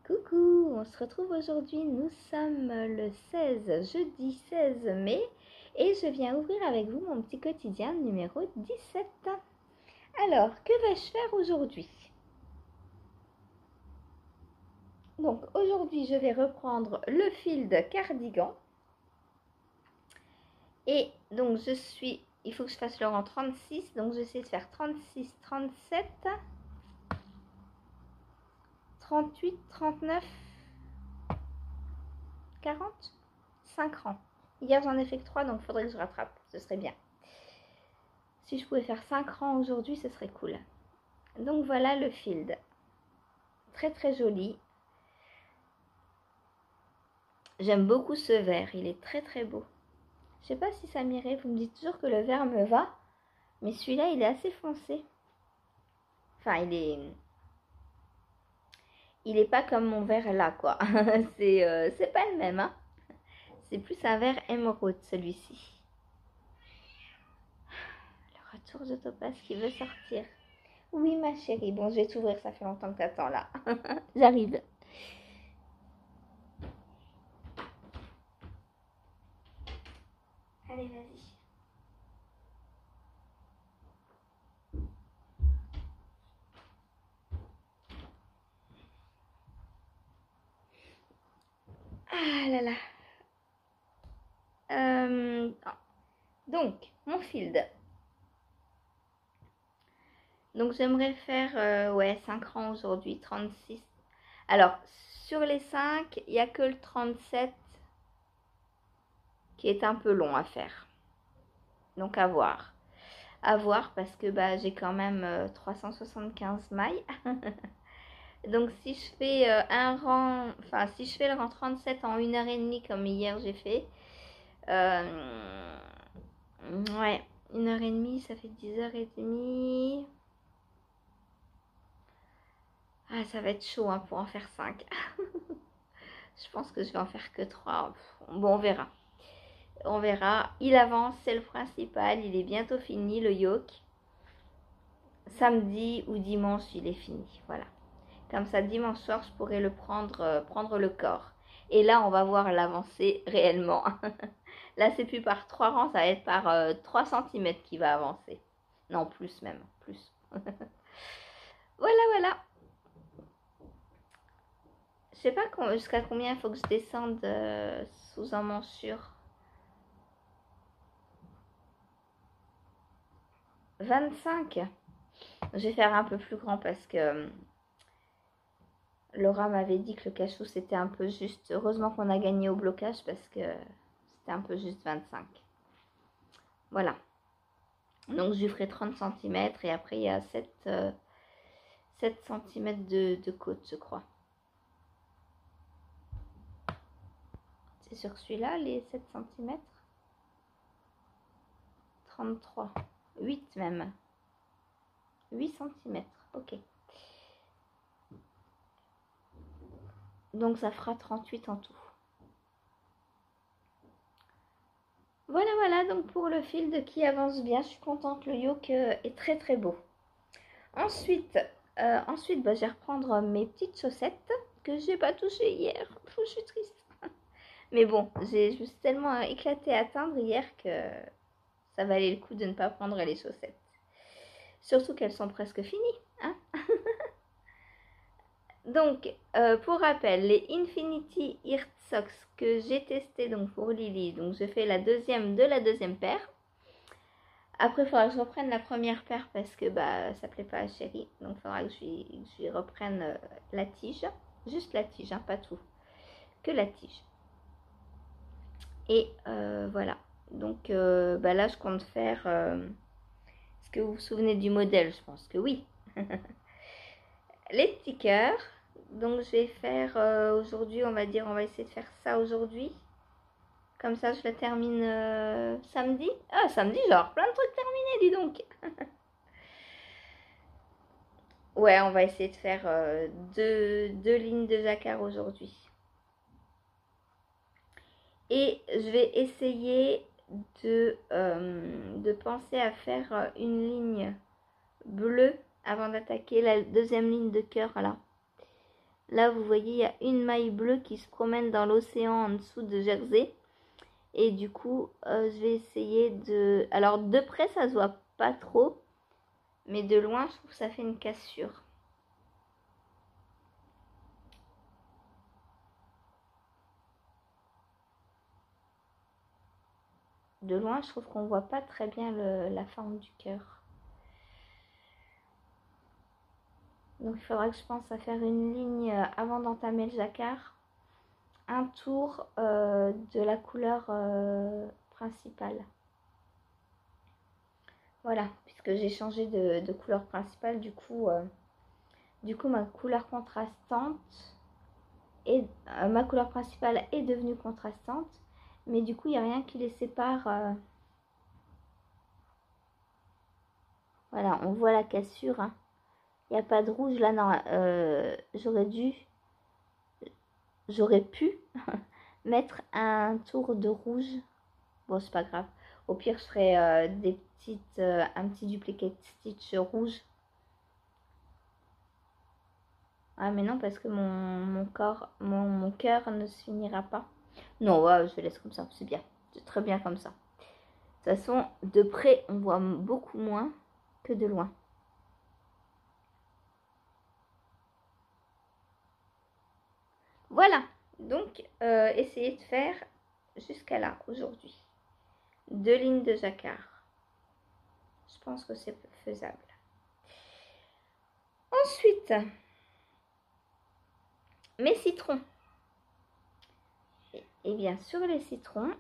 Coucou, on se retrouve aujourd'hui, nous sommes le 16, jeudi 16 mai et je viens ouvrir avec vous mon petit quotidien numéro 17. Alors, que vais-je faire aujourd'hui? Donc aujourd'hui je vais reprendre le fil de cardigan et donc il faut que je fasse le rang 36, donc j'essaie de faire 36, 37, 38, 39, 40, 5 rangs. Hier j'en ai fait que 3, donc il faudrait que je rattrape, ce serait bien. Si je pouvais faire 5 rangs aujourd'hui, ce serait cool. Donc voilà le field. Très très joli. J'aime beaucoup ce vert, il est très très beau. Je sais pas si ça m'irait, vous me dites toujours que le vert me va, mais celui-là il est assez foncé. Enfin il est pas comme mon vert là quoi. C'est pas le même hein. C'est plus un vert émeraude celui-ci. Le retour de Topaz qui veut sortir. Oui ma chérie, bon je vais t'ouvrir, ça fait longtemps que t'attends là. J'arrive. Allez vas-y. Ah là là. Donc, mon field. Donc, j'aimerais faire ouais, 5 rangs aujourd'hui, 36. Alors, sur les 5, il n'y a que le 37 qui est un peu long à faire. Donc, à voir. À voir parce que bah, j'ai quand même 375 mailles. Donc, si je fais un rang, enfin, si je fais le rang 37 en 1h30 comme hier j'ai fait, ouais, 1h30, ça fait 10h30. Ah, ça va être chaud hein, pour en faire 5. Je pense que je vais en faire que 3. Bon, on verra. On verra. Il avance, c'est le principal. Il est bientôt fini, le yoke. Samedi ou dimanche, il est fini. Voilà. Comme ça, dimanche soir, je pourrais le prendre le corps. Et là, on va voir l'avancée réellement. Là, c'est plus par 3 rangs, ça va être par 3 cm qui va avancer. Non, plus même. Plus. Voilà, voilà. Je sais pas jusqu'à combien il faut que je descende sous un emmanchure. 25. Je vais faire un peu plus grand parce que Laura m'avait dit que le cachot c'était un peu juste. Heureusement qu'on a gagné au blocage parce que c'était un peu juste 25. Voilà. Donc je lui ferai 30 cm et après il y a 7 cm de côte je crois. C'est sur celui-là les 7 cm 33. 8 même. 8 cm. Ok. Donc ça fera 38 en tout. Voilà, voilà, donc pour le field qui avance bien, je suis contente, le yoke est très très beau. Ensuite, bah, je vais reprendre mes petites chaussettes que je n'ai pas touchées hier. Je suis triste. Mais bon, je me suis tellement éclatée à teindre hier que ça valait le coup de ne pas prendre les chaussettes. Surtout qu'elles sont presque finies. Hein. Donc, pour rappel, les Infinity Earth Socks que j'ai testé donc pour Lily, donc je fais la deuxième de la deuxième paire. Après, il faudra que je reprenne la première paire parce que bah, ça plaît pas à Chérie. Donc, il faudra que je lui reprenne la tige. Juste la tige, hein, pas tout. Que la tige. Et voilà. Donc, bah, là, je compte faire... Est-ce que vous vous souvenez du modèle? Je pense que oui. Les stickers. Donc, je vais faire aujourd'hui, on va essayer de faire ça aujourd'hui. Comme ça, je le termine samedi. Ah, samedi, genre, plein de trucs terminés, dis donc. Ouais, on va essayer de faire deux lignes de jacquard aujourd'hui. Et je vais essayer de penser à faire une ligne bleue avant d'attaquer la deuxième ligne de cœur là. Là, vous voyez, il y a une maille bleue qui se promène dans l'océan en dessous de Jersey. Et du coup, je vais essayer de... Alors, de près, ça se voit pas trop. Mais de loin, je trouve que ça fait une cassure. De loin, je trouve qu'on voit pas très bien la forme du cœur. Donc, il faudra que je pense à faire une ligne avant d'entamer le jacquard. Un tour de la couleur principale. Voilà, puisque j'ai changé de couleur principale, du coup, ma couleur contrastante et ma couleur principale est devenue contrastante, mais du coup, il n'y a rien qui les sépare. Voilà, on voit la cassure. Hein. Il n'y a pas de rouge là, non. J'aurais pu mettre un tour de rouge. Bon, c'est pas grave. Au pire, je ferai un petit duplicate stitch rouge. Ah, mais non, parce que mon cœur ne se finira pas. Non, ouais, je laisse comme ça, c'est bien. C'est très bien comme ça. De toute façon, de près, on voit beaucoup moins que de loin. Voilà, donc essayez de faire jusqu'à là, aujourd'hui. 2 lignes de jacquard. Je pense que c'est faisable. Ensuite, mes citrons. Et bien sur les citrons,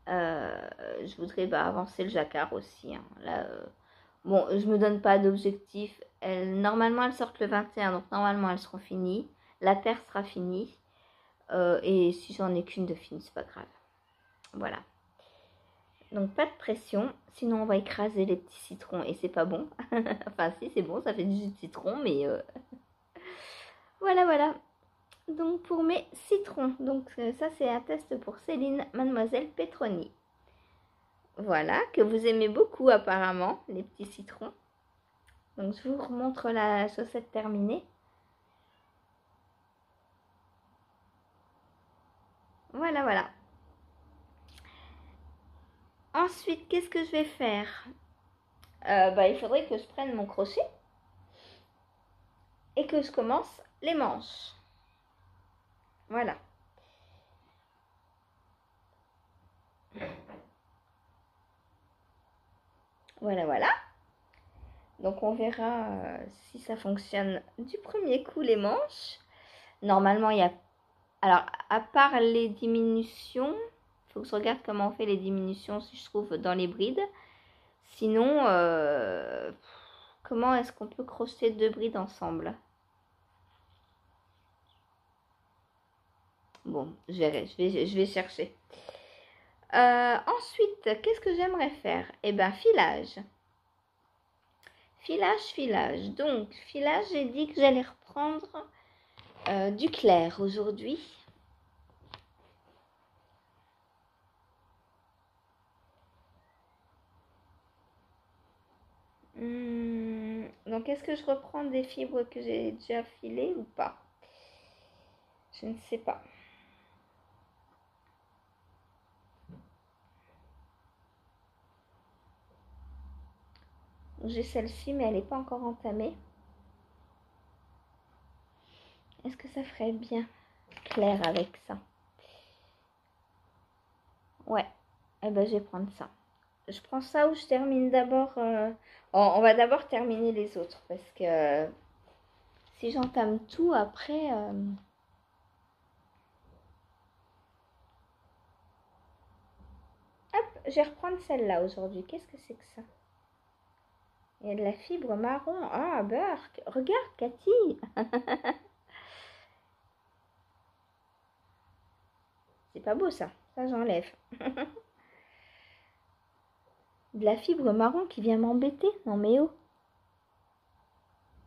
je voudrais avancer le jacquard aussi. Hein. Là, bon, je me donne pas d'objectif. Normalement, elles sortent le 21, donc normalement, elles seront finies. La paire sera finie. Et si j'en ai qu'une de fine, c'est pas grave. Voilà. Donc, pas de pression. Sinon, on va écraser les petits citrons et c'est pas bon. Enfin, si, c'est bon, ça fait du jus de citron, mais... Voilà, voilà. Donc, pour mes citrons. Donc, ça, c'est un test pour Céline, Mademoiselle Petroni. Voilà, que vous aimez beaucoup apparemment, les petits citrons. Donc, je vous remontre la chaussette terminée. Voilà, voilà. Ensuite, qu'est-ce que je vais faire? Il faudrait que je prenne mon crochet et que je commence les manches. Voilà. Voilà, voilà. Donc, on verra si ça fonctionne du premier coup les manches. Normalement, il y a... Alors, à part les diminutions, il faut que je regarde comment on fait les diminutions, si je trouve, dans les brides. Sinon, comment est-ce qu'on peut crocheter 2 brides ensemble? Bon, je vais chercher. Ensuite, qu'est-ce que j'aimerais faire? Eh bien, filage. Filage. Donc, filage, j'ai dit que j'allais reprendre du clair aujourd'hui. Donc, est-ce que je reprends des fibres que j'ai déjà filées ou pas? Je ne sais pas. J'ai celle-ci, mais elle n'est pas encore entamée. Est-ce que ça ferait bien clair avec ça? Ouais. Eh ben, je vais prendre ça. Je prends ça ou je termine d'abord... on va d'abord terminer les autres. Parce que si j'entame tout, après... Hop, je vais reprendre celle-là aujourd'hui. Qu'est-ce que c'est que ça? Il y a de la fibre marron. Ah, Burk. Regarde, Cathy. C'est pas beau, ça. Ça, j'enlève. De la fibre marron qui vient m'embêter. Non, mais oh.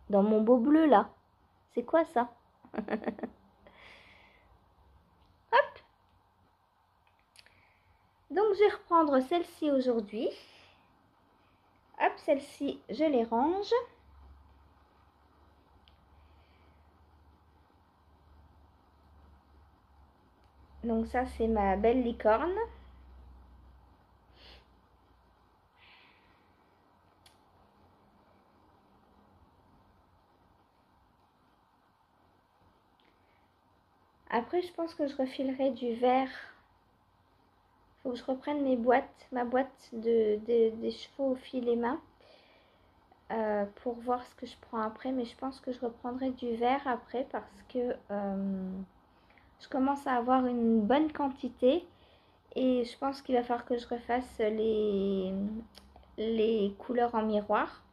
Dans mon beau bleu, là. C'est quoi, ça? Hop. Donc, je vais reprendre celle-ci aujourd'hui. Hop, celle-ci, je les range. Donc ça, c'est ma belle licorne. Après, je pense que je refilerai du vert. Faut que je reprenne ma boîte des chevaux au fil et main. Pour voir ce que je prends après. Mais je pense que je reprendrai du vert après parce que je commence à avoir une bonne quantité. Et je pense qu'il va falloir que je refasse les couleurs en miroir.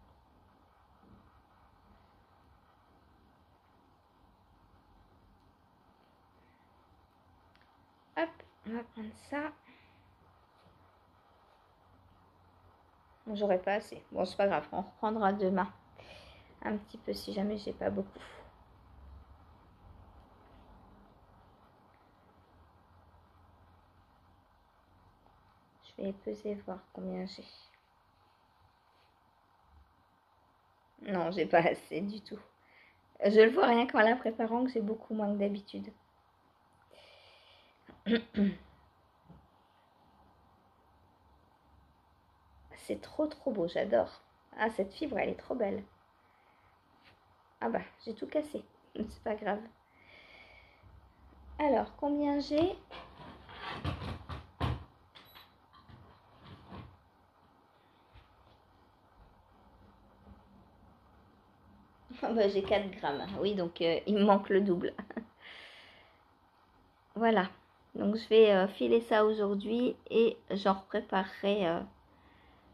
Hop, on va prendre ça. J'aurai pas assez. Bon, c'est pas grave, on reprendra demain. Un petit peu si jamais j'ai pas beaucoup. Je vais peser, voir combien j'ai. Non, j'ai pas assez du tout. Je le vois rien qu'en la préparant que j'ai beaucoup moins que d'habitude. C'est trop beau, j'adore. Ah, cette fibre, elle est trop belle. Ah bah, j'ai tout cassé. C'est pas grave. Alors, combien j'ai? Ah bah, j'ai 4 grammes. Oui, donc il me manque le double. Voilà. Donc, je vais filer ça aujourd'hui et j'en préparerai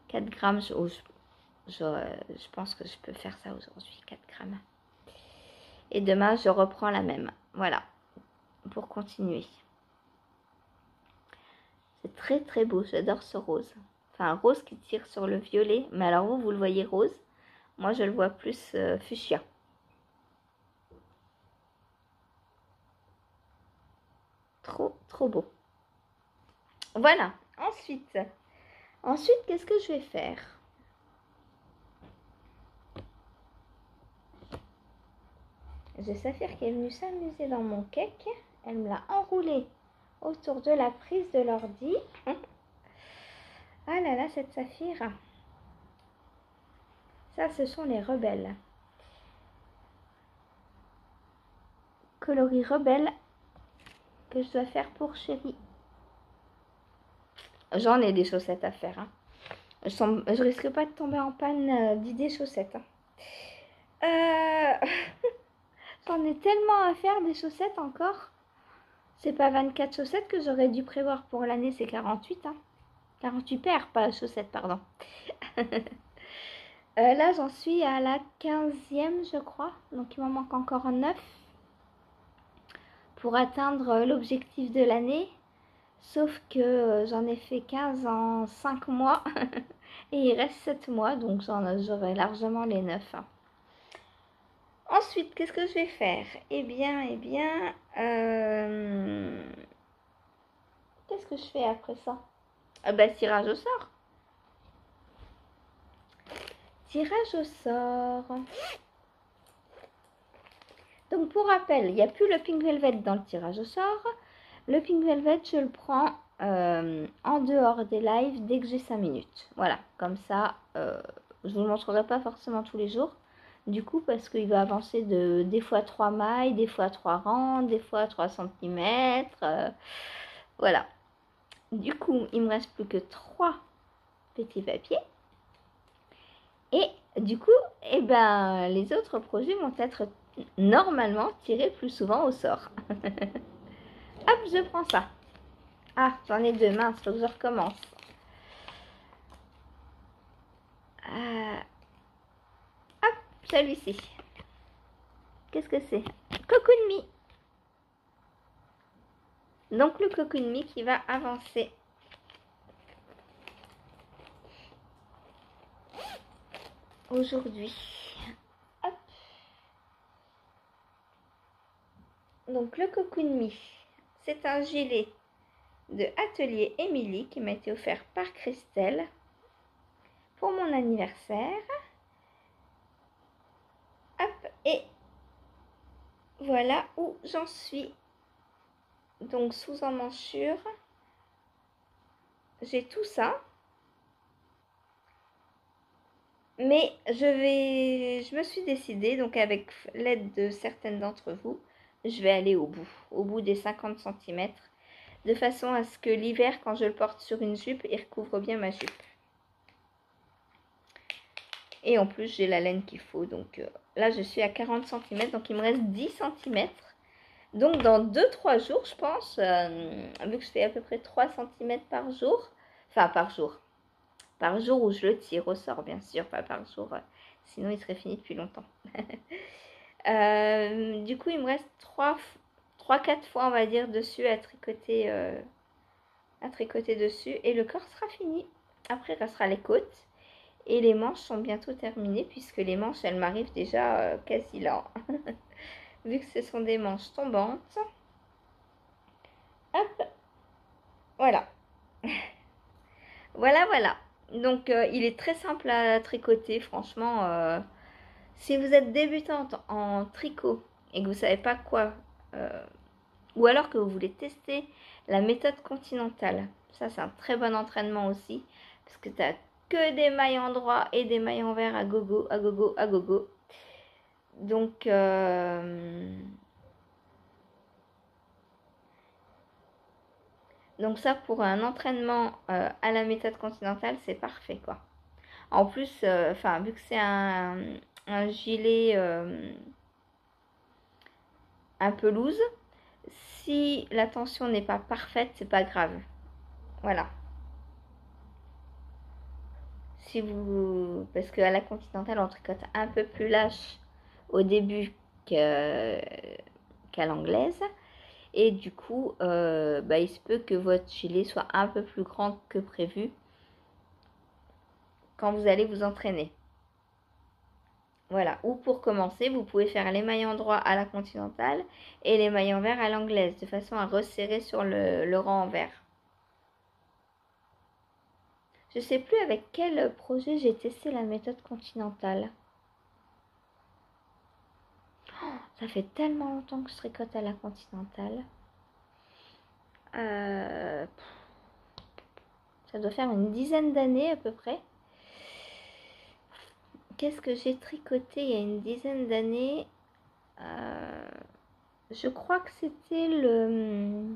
4 grammes. Je pense que je peux faire ça aujourd'hui, 4 grammes. Et demain, je reprends la même. Voilà, pour continuer. C'est très beau, j'adore ce rose. Enfin, un rose qui tire sur le violet. Mais alors vous le voyez rose. Moi, je le vois plus fuchsia. Trop beau. Voilà, ensuite, qu'est-ce que je vais faire? J'ai Saphir qui est venue s'amuser dans mon cake. Elle me l'a enroulé autour de la prise de l'ordi. Ah là là, cette Saphir. Ça, ce sont les rebelles. Coloris rebelle que je dois faire pour Chérie. J'en ai des chaussettes à faire. Hein. Je risque pas de tomber en panne d'idées chaussettes. Hein. J'en ai tellement à faire des chaussettes encore. C'est pas 24 chaussettes que j'aurais dû prévoir pour l'année, c'est 48. Hein. 48 paires, pas chaussettes, pardon. Là, j'en suis à la 15e, je crois. Donc, il m'en manque encore 9 pour atteindre l'objectif de l'année. Sauf que j'en ai fait 15 en 5 mois. Et il reste 7 mois, donc j'aurai largement les 9. Hein. Ensuite, qu'est-ce que je vais faire? Eh bien, qu'est-ce que je fais après ça? Ah bah, tirage au sort. Tirage au sort. Donc, pour rappel, il n'y a plus le Pink Velvet dans le tirage au sort. Le Pink Velvet, je le prends en dehors des lives dès que j'ai 5 minutes. Voilà, comme ça, je ne vous le montrerai pas forcément tous les jours. Du coup, parce qu'il va avancer des fois 3 mailles, des fois 3 rangs, des fois 3 cm. Voilà. Du coup, il me reste plus que 3 petits papiers. Et du coup, eh ben, les autres projets vont être normalement tirés plus souvent au sort. Hop, je prends ça. Ah, j'en ai 2, mince, faut que je recommence. Hop, celui-ci. Qu'est-ce que c'est? Cocoon Me. Donc le Cocoon Me qui va avancer. Aujourd'hui. Hop. Donc le Cocoon Me, c'est un gilet de Atelier Émilie qui m'a été offert par Christelle pour mon anniversaire. Hop, et voilà où j'en suis. Donc sous emmanchure, j'ai tout ça. Mais je me suis décidée, donc avec l'aide de certaines d'entre vous, je vais aller au bout des 50 centimètres, de façon à ce que l'hiver, quand je le porte sur une jupe, il recouvre bien ma jupe. Et en plus, j'ai la laine qu'il faut, donc là, je suis à 40 centimètres, donc il me reste 10 centimètres. Donc dans 2-3 jours, je pense, vu que je fais à peu près 3 centimètres par jour, enfin par jour où je le tire au sort, bien sûr, pas par jour, sinon il serait fini depuis longtemps. Du coup, il me reste 3-4 fois, on va dire, dessus à tricoter dessus. Et le corps sera fini. Après, il restera les côtes. Et les manches sont bientôt terminées, puisque les manches, elles m'arrivent déjà quasi là. Vu que ce sont des manches tombantes. Hop, voilà. Voilà. Donc, il est très simple à tricoter, franchement. Si vous êtes débutante en tricot et que vous ne savez pas quoi, ou alors que vous voulez tester la méthode continentale, ça c'est un très bon entraînement aussi, parce que tu n'as que des mailles endroits et des mailles envers à gogo, à gogo, à gogo. Donc, ça pour un entraînement à la méthode continentale, c'est parfait quoi. En plus, vu que c'est un gilet un peu loose, si la tension n'est pas parfaite, c'est pas grave. Voilà. Si vous, parce qu'à la continentale, on tricote un peu plus lâche au début qu'à l'anglaise. Et du coup, il se peut que votre gilet soit un peu plus grand que prévu quand vous allez vous entraîner. Voilà. Ou pour commencer, vous pouvez faire les mailles endroits à la continentale et les mailles envers à l'anglaise, de façon à resserrer sur le rang envers. Je sais plus avec quel projet j'ai testé la méthode continentale. Ça fait tellement longtemps que je tricote à la continentale. Ça doit faire une dizaine d'années à peu près. Qu'est-ce que j'ai tricoté il y a une dizaine d'années? Je crois que c'était le...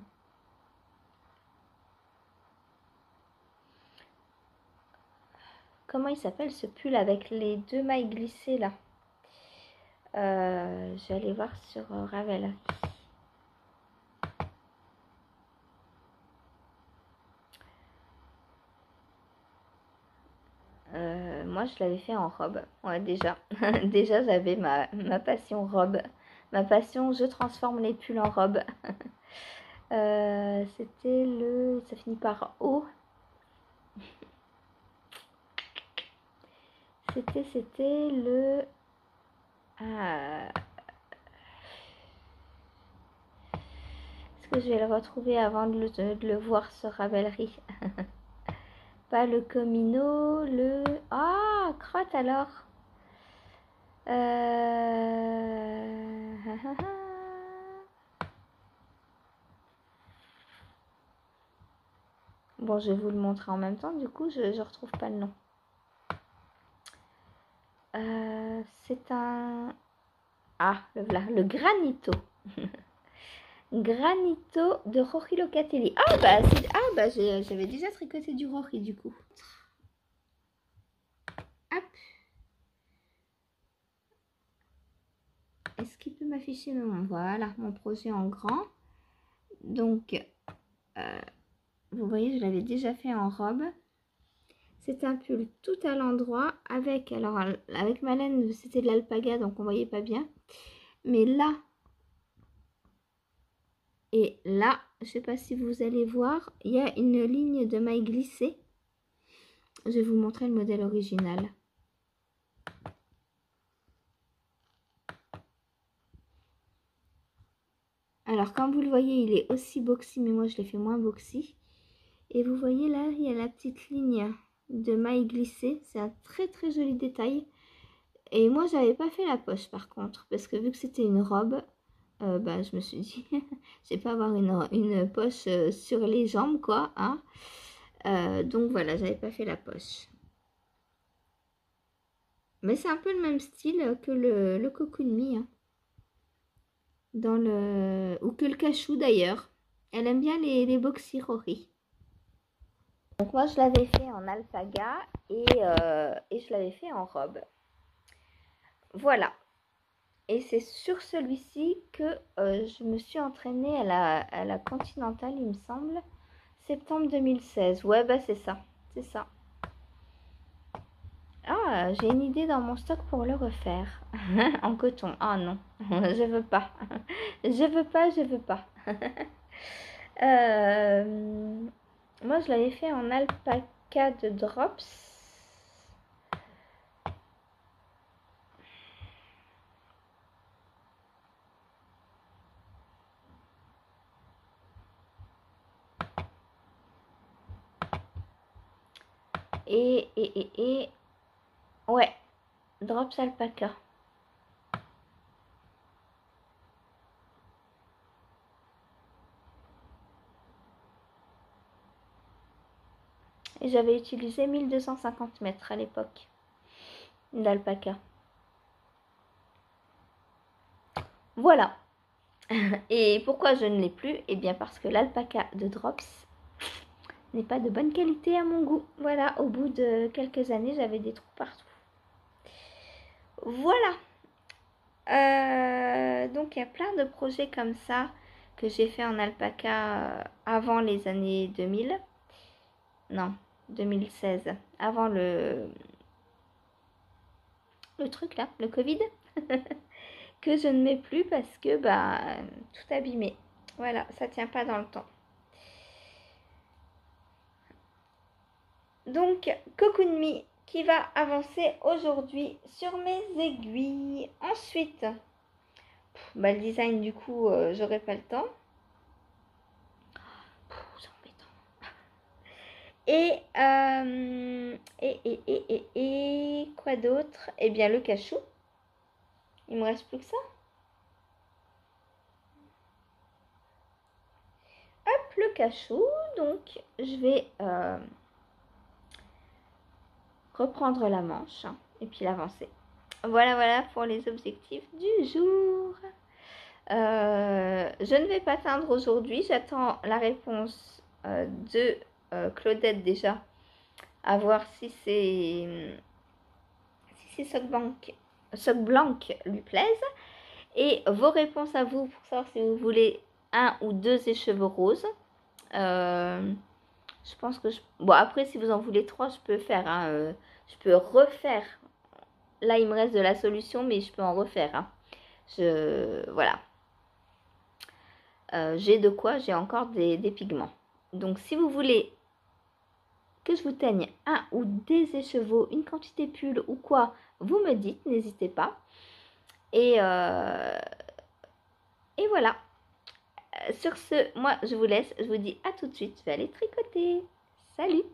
Comment il s'appelle ce pull avec les 2 mailles glissées là? Je vais aller voir sur Ravel. Moi, je l'avais fait en robe. Ouais, déjà. Déjà, j'avais ma passion robe. Ma passion, je transforme les pulls en robe. C'était le... Ça finit par O. C'était le... Est-ce que je vais le retrouver avant de le voir sur Ravelry? Pas le Comino, le... Ah, crotte alors. Bon, je vais vous le montrer en même temps, du coup, je ne retrouve pas le nom. C'est un... Ah, le Granito. Granito de Rory Locatelli. J'avais déjà tricoté du Rory du coup. Hop. Est-ce qu'il peut m'afficher le nom? Voilà, mon projet en grand. Donc, vous voyez, je l'avais déjà fait en robe. C'est un pull tout à l'endroit avec, alors avec ma laine, c'était de l'alpaga, donc on voyait pas bien. Mais là et là, je sais pas si vous allez voir, il y a une ligne de maille glissée. Je vais vous montrer le modèle original. Alors, comme vous le voyez, il est aussi boxy, mais moi je l'ai fait moins boxy. Et vous voyez là, il y a la petite ligne de maille glissée. C'est un très très joli détail. Et moi, j'avais pas fait la poche par contre, parce que vu que c'était une robe, bah, je me suis dit, je vais pas avoir une poche sur les jambes, quoi, hein. Donc voilà, j'avais pas fait la poche. Mais c'est un peu le même style que le Cocoon Me, hein. Ou que le cachou d'ailleurs. Elle aime bien les boxy Rory. Donc moi je l'avais fait en alpaga et je l'avais fait en robe. Voilà. Et c'est sur celui-ci que je me suis entraînée à la Continentale, il me semble. Septembre 2016. Ouais, bah c'est ça. C'est ça. Ah, j'ai une idée dans mon stock pour le refaire. En coton. Ah non, je veux pas. Je veux pas, je veux pas. Moi, je l'avais fait en alpaca de drops. Et ouais, drops alpaca. Et j'avais utilisé 1250 mètres à l'époque d'alpaca. Voilà. Et pourquoi je ne l'ai plus? Eh bien parce que l'alpaca de drops n'est pas de bonne qualité à mon goût. Voilà, au bout de quelques années, j'avais des trous partout. Voilà. Donc il y a plein de projets comme ça que j'ai fait en alpaca avant les années 2000. Non, 2016. Avant le truc là, le Covid. Que je ne mets plus parce que bah tout abîmé. Voilà, ça tient pas dans le temps. Donc, Cocoon Me qui va avancer aujourd'hui sur mes aiguilles. Ensuite, bah, le design du coup, j'aurai pas le temps. C'est embêtant. Et quoi d'autre? Eh bien, le cachou. Il me reste plus que ça. Hop, le cachou. Donc, je vais reprendre la manche et puis l'avancer. Voilà, voilà pour les objectifs du jour. Je ne vais pas teindre aujourd'hui. J'attends la réponse de Claudette déjà. À voir si ces socs blancs lui plaisent. Et vos réponses à vous pour savoir si vous voulez un ou deux écheveaux roses. Je pense que bon, après, si vous en voulez trois, je peux faire. Hein, je peux refaire. Là, il me reste de la solution, mais je peux en refaire. Hein. Voilà. J'ai de quoi, j'ai encore des pigments. Donc, si vous voulez que je vous teigne un ou des écheveaux, une quantité pull ou quoi, vous me dites, n'hésitez pas. Et voilà. Sur ce, moi, je vous laisse. Je vous dis à tout de suite. Je vais aller tricoter. Salut!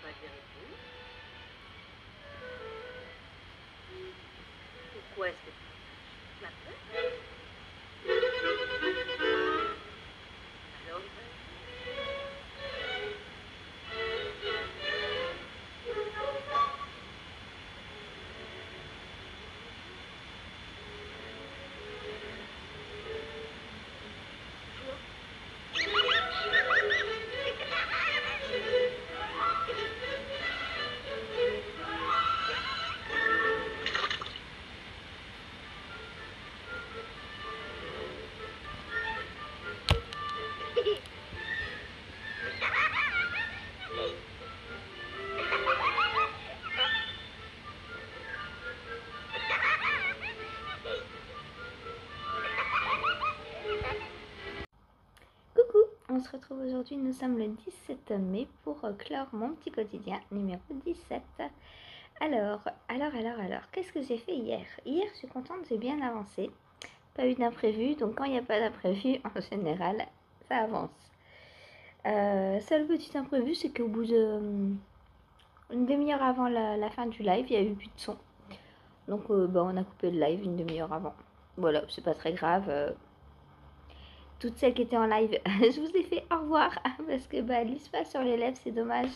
pas dire et tout. Pourquoi est-ce que tu m'appelles? Alors, Coucou, on se retrouve aujourd'hui, nous sommes le 17 mai pour clore mon petit quotidien numéro 17. Alors, qu'est-ce que j'ai fait hier? Hier, je suis contente, j'ai bien avancé. Pas eu d'imprévu, donc quand il n'y a pas d'imprévu, en général, ça avance. Seul petit imprévu, c'est qu'au bout de une demi-heure avant la fin du live, il n'y a eu plus de son. Donc, on a coupé le live une demi-heure avant. Voilà, c'est pas très grave. Toutes celles qui étaient en live, je vous ai fait au revoir parce que lisse pas sur les lèvres, c'est dommage.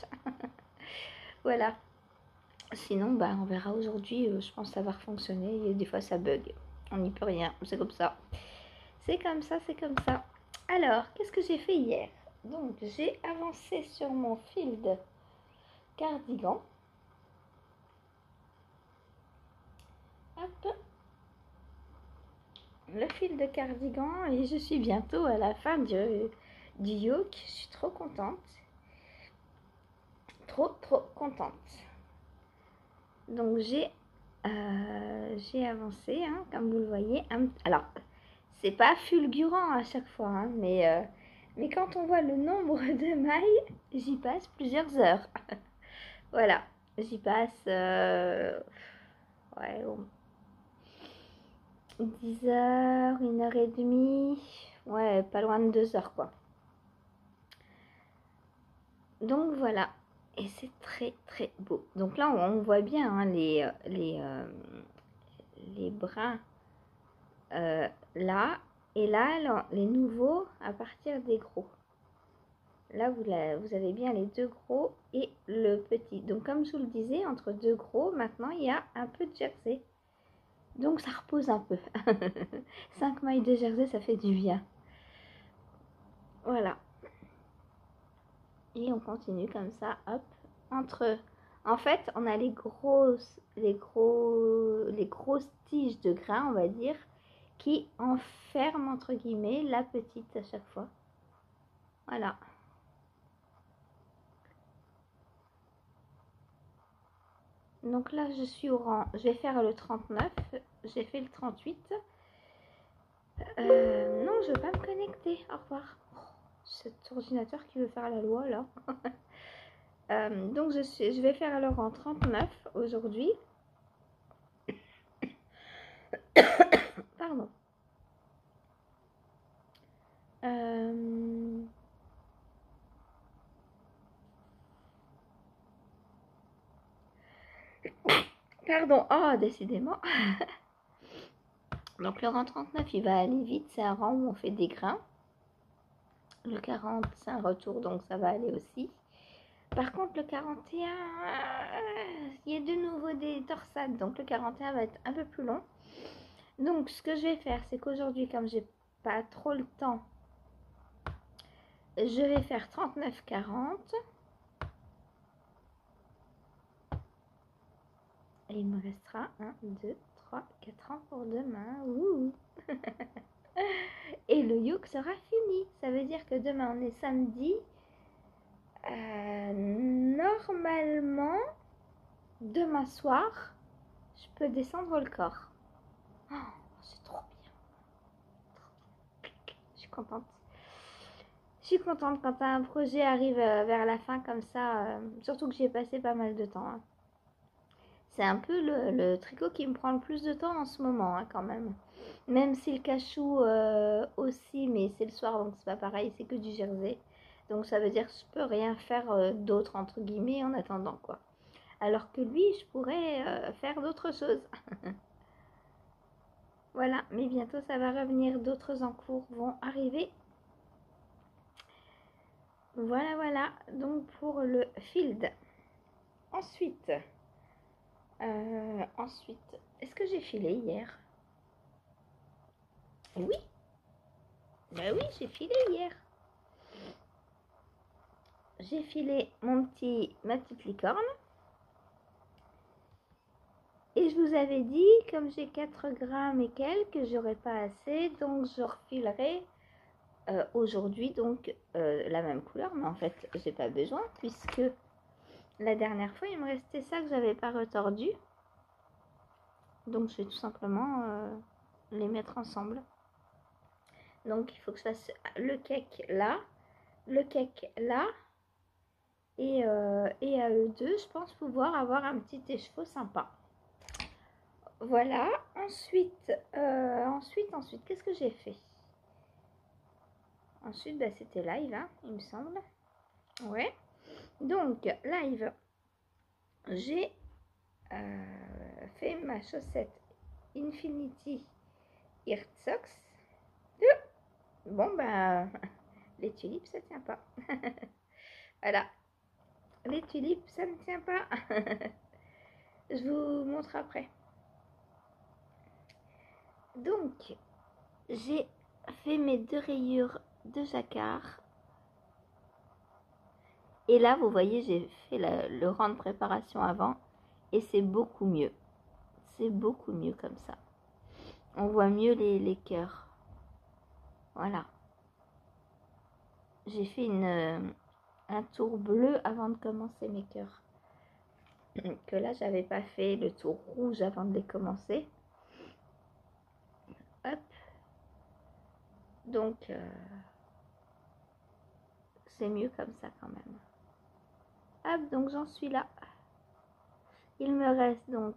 Voilà. Sinon, on verra aujourd'hui. Je pense que ça va fonctionner. Et des fois, ça bug. On n'y peut rien. C'est comme ça. C'est comme ça, c'est comme ça. Alors, qu'est-ce que j'ai fait hier? Donc, j'ai avancé sur mon fil de cardigan. Hop. Le fil de cardigan et je suis bientôt à la fin du yoke. Je suis trop contente. Trop contente. Donc j'ai avancé, hein, comme vous le voyez. Alors, c'est pas fulgurant à chaque fois, hein, mais quand on voit le nombre de mailles, j'y passe plusieurs heures. Voilà, j'y passe 10 heures, 1h30, ouais, pas loin de 2 heures quoi. Donc voilà, et c'est très beau. Donc là on voit bien hein, les brins là, et là les nouveaux à partir des gros. Là vous avez bien les deux gros et le petit. Donc comme je vous le disais, entre deux gros, maintenant il y a un peu de jersey. Donc ça repose un peu. 5 mailles de jersey, ça fait du bien. Voilà. Et on continue comme ça, hop, en fait, on a les grosses tiges de grains, on va dire, qui enferment, entre guillemets, la petite à chaque fois. Voilà. Donc là, je suis au rang, je vais faire le 39, j'ai fait le 38. Non, je ne veux pas me connecter, au revoir. Cet ordinateur qui veut faire la loi, là. Donc je vais faire alors en 39 aujourd'hui. Pardon. Pardon, oh décidément. Donc le rang 39 il va aller vite, c'est un rang où on fait des grains. Le 40 c'est un retour donc ça va aller aussi. Par contre le 41 il y a de nouveau des torsades, donc le 41 va être un peu plus long. Donc ce que je vais faire c'est qu'aujourd'hui comme j'ai pas trop le temps, je vais faire 39-40. Et il me restera 1, 2, 3, 4 ans pour demain. Ouh. Et le yoke sera fini. Ça veut dire que demain on est samedi. Normalement, demain soir, je peux descendre le corps. Oh, c'est trop bien. Je suis contente. Je suis contente quand un projet arrive vers la fin comme ça. Surtout que j'y ai passé pas mal de temps. Hein. C'est un peu le tricot qui me prend le plus de temps en ce moment, hein, quand même. Même si le cachou aussi, mais c'est le soir, donc c'est pas pareil, c'est que du jersey. Donc ça veut dire que je peux rien faire d'autre entre guillemets en attendant quoi. Alors que lui, je pourrais faire d'autres choses. Voilà, mais bientôt ça va revenir, d'autres encours vont arriver. Voilà, voilà, donc pour le field. Ensuite, est-ce que j'ai filé hier? Oui, bah oui, j'ai filé hier. J'ai filé ma petite licorne. Et je vous avais dit, comme j'ai 4 grammes et quelques, j'aurais pas assez, donc je refilerai aujourd'hui donc la même couleur. Mais en fait, j'ai pas besoin puisque la dernière fois, il me restait ça que j'avais pas retordu. Donc je vais tout simplement les mettre ensemble. Donc il faut que je fasse le cake là, le cake là. Et à eux deux, je pense pouvoir avoir un petit écheveau sympa. Voilà. Ensuite, qu'est-ce que j'ai fait? Ensuite, bah, c'était live, hein, il me semble. Ouais. Donc, live, j'ai fait ma chaussette Infinity Earth Socks. Bon, bah, les tulipes, ça tient pas. Voilà. Les tulipes, ça ne tient pas. Je vous montre après. Donc, j'ai fait mes 2 rayures de jacquard. Et là, vous voyez, j'ai fait le rang de préparation avant. Et c'est beaucoup mieux. C'est beaucoup mieux comme ça. On voit mieux les cœurs. Voilà. J'ai fait un tour bleu avant de commencer mes cœurs. Que là, j'avais pas fait le tour rouge avant de les commencer. Hop. Donc, c'est mieux comme ça quand même. Hop, donc j'en suis là. Il me reste donc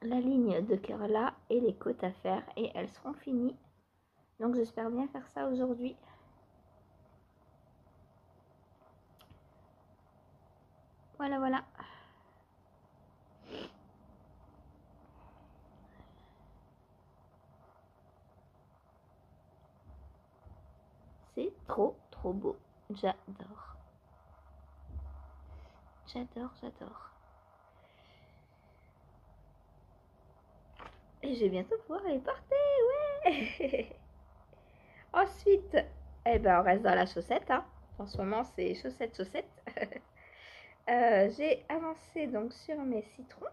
la ligne de cœur là et les côtes à faire et elles seront finies. Donc j'espère bien faire ça aujourd'hui. Voilà, voilà. C'est trop, trop beau. J'adore. J'adore, j'adore. Et je vais bientôt pouvoir les porter, ouais. Ensuite, eh ben, on reste dans la chaussette. Hein. En ce moment, c'est chaussette, chaussette. J'ai avancé donc sur mes citrons.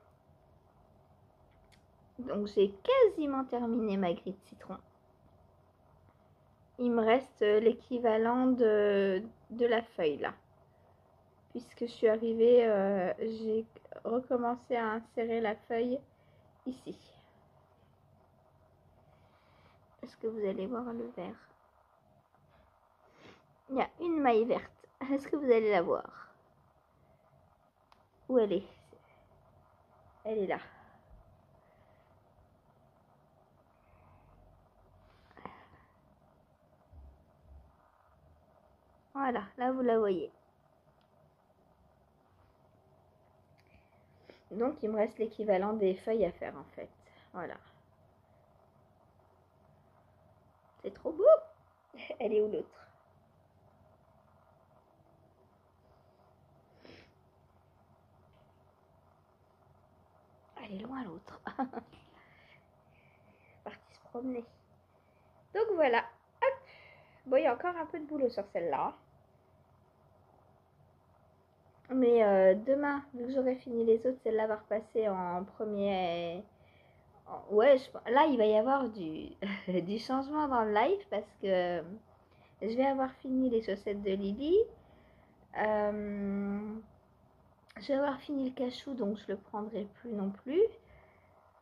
Donc, j'ai quasiment terminé ma grille de citron. Il me reste l'équivalent de la feuille là. Puisque je suis arrivée, j'ai recommencé à insérer la feuille ici. Est-ce que vous allez voir le vert? Il y a une maille verte. Est-ce que vous allez la voir? Où elle est? Elle est là. Voilà, là vous la voyez. Donc il me reste l'équivalent des feuilles à faire en fait. Voilà. C'est trop beau. Elle est où l'autre? Elle est loin l'autre. Partie se promener. Donc voilà. Hop. Bon, il y a encore un peu de boulot sur celle-là. Mais demain, vu que j'aurai fini les autres, celle-là va repasser en premier. Ouais, là, il va y avoir du, du changement dans le live parce que je vais avoir fini les chaussettes de Lily. Je vais avoir fini le cachou, donc je le prendrai plus non plus.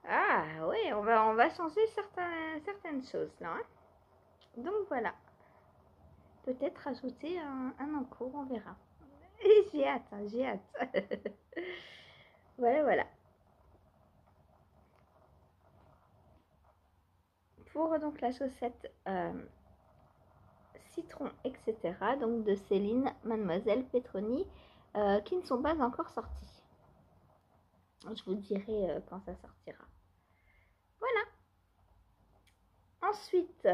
Ah ouais, on va changer certaines choses là. Hein. Donc voilà. Peut-être rajouter un encours, on verra. J'ai hâte, hein, j'ai hâte. Voilà, voilà. Pour donc la chaussette citron, etc. Donc de Céline, Mademoiselle Petroni, qui ne sont pas encore sortis. Je vous dirai quand ça sortira. Voilà. Ensuite,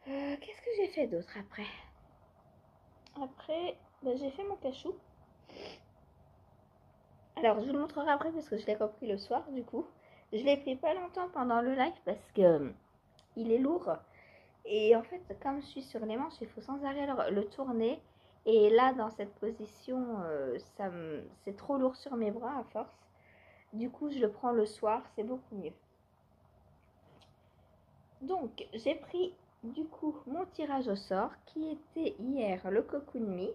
qu'est-ce que j'ai fait d'autre après? Après, j'ai fait mon cachou. Alors, je vous le montrerai après parce que je l'ai repris le soir, du coup. Je l'ai pris pas longtemps pendant le live parce que il est lourd. Et en fait, comme je suis sur les manches, il faut sans arrêt le tourner. Et là, dans cette position, c'est trop lourd sur mes bras à force. Du coup, je le prends le soir, c'est beaucoup mieux. Donc, j'ai pris du coup mon tirage au sort qui était hier le Cocoon Me.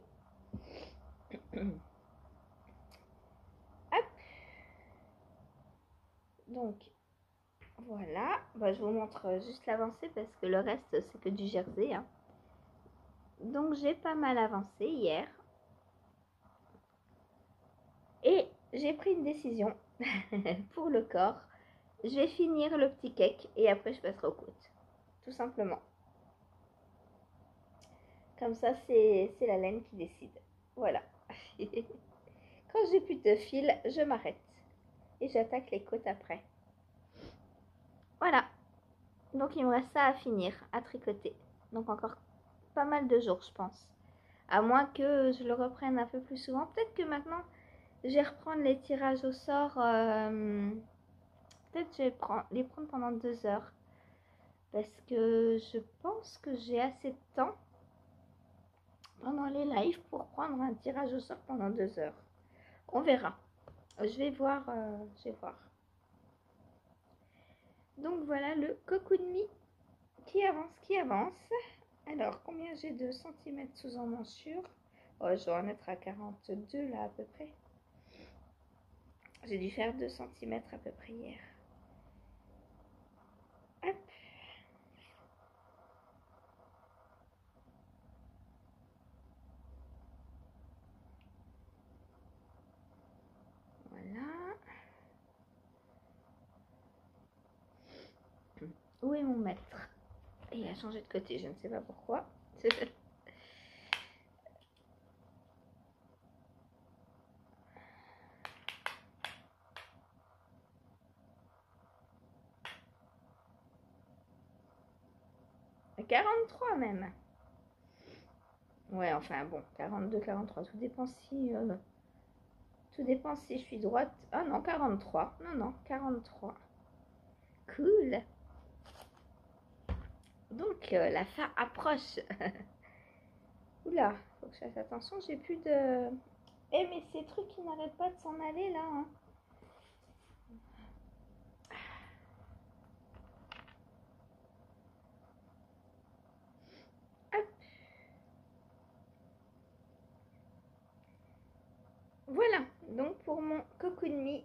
Hop. Donc, voilà. Je vous montre juste l'avancée parce que le reste, c'est que du jersey. Hein. Donc, j'ai pas mal avancé hier. Et j'ai pris une décision pour le corps. Je vais finir le petit cake et après je passerai aux côtes. Tout simplement. Comme ça, c'est la laine qui décide. Voilà. Quand j'ai plus de fil, je m'arrête. Et j'attaque les côtes après. Voilà. Donc il me reste ça à finir, à tricoter. Donc encore pas mal de jours, je pense. À moins que je le reprenne un peu plus souvent. Peut-être que maintenant, je vais reprendre les tirages au sort. Peut-être que je vais les prendre pendant 2 heures. Parce que je pense que j'ai assez de temps pendant les lives pour prendre un tirage au sort pendant 2 heures. On verra. Je vais voir. Donc voilà le Cocoon Me qui avance. Alors, combien j'ai de centimètres sous emmanchure? Je dois en être à 42 là à peu près. J'ai dû faire 2 centimètres à peu près hier. Hop. Voilà. Où est mon maître? Il a changé de côté, je ne sais pas pourquoi. 43 même. Ouais, enfin bon, 42, 43. Tout dépend si je suis droite. Ah non, 43. Non, 43. Cool. Donc la fin approche. Oula, faut que je fasse attention, j'ai plus de... mais ces trucs qui n'arrêtent pas de s'en aller là. Hein. Hop. Voilà, donc pour mon Cocoon Me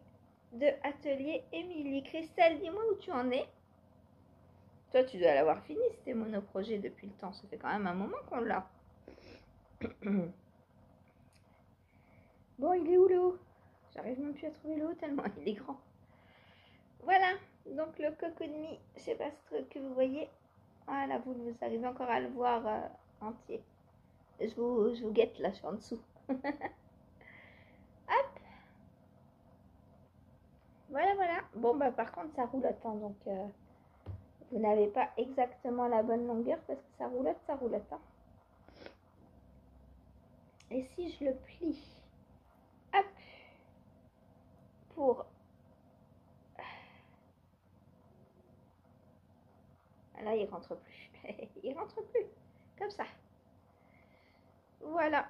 de Atelier Émilie. Christelle, dis-moi où tu en es. Toi, tu dois l'avoir fini, c'était monoprojet depuis le temps. Ça fait quand même un moment qu'on l'a. Bon, il est où le haut? J'arrive même plus à trouver le haut tellement il est grand. Voilà, donc le Cocoon Me, je sais pas ce que vous voyez. Voilà, vous arrivez encore à le voir entier. Je vous guette là, je suis en dessous. Hop. Voilà. Bon, par contre, ça roulotte, hein, donc vous n'avez pas exactement la bonne longueur parce que ça roulotte. Hein. Et si je le plie, hop, pour... Là, il rentre plus. Il rentre plus. Comme ça. Voilà.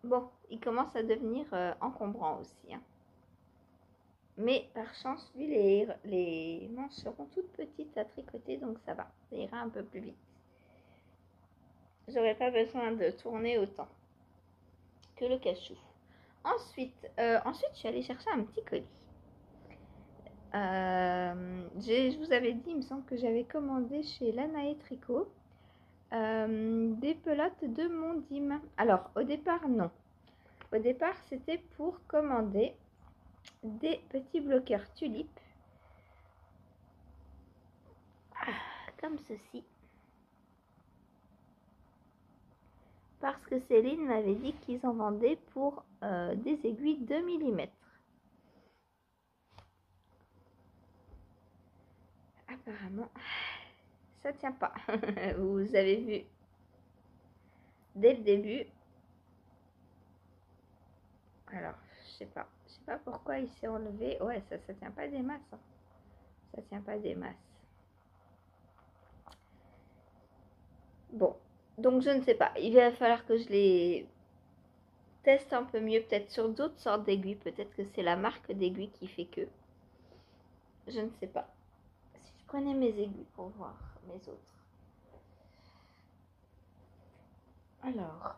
Bon, il commence à devenir encombrant aussi. Hein. Mais par chance, lui, les manches seront toutes petites à tricoter, donc ça va. Ça ira un peu plus vite. J'aurais pas besoin de tourner autant que le cachou. Ensuite, je suis allée chercher un petit colis. Je vous avais dit, il me semble que j'avais commandé chez Lanae Tricot des pelotes de Mondim. Alors, au départ, non. Au départ, c'était pour commander des petits bloqueurs tulipes. Comme ceci. parce que Céline m'avait dit qu'ils en vendaient pour des aiguilles de millimètres. Apparemment, ça tient pas. Vous avez vu dès le début. Alors, je sais pas pourquoi il s'est enlevé. Ouais, ça tient pas des masses. Hein. Ça tient pas des masses. Bon, donc je ne sais pas. Il va falloir que je les teste un peu mieux, peut-être sur d'autres sortes d'aiguilles. Peut-être que c'est la marque d'aiguilles qui fait que. Je ne sais pas. Si je prenais mes aiguilles pour voir mes autres. Alors,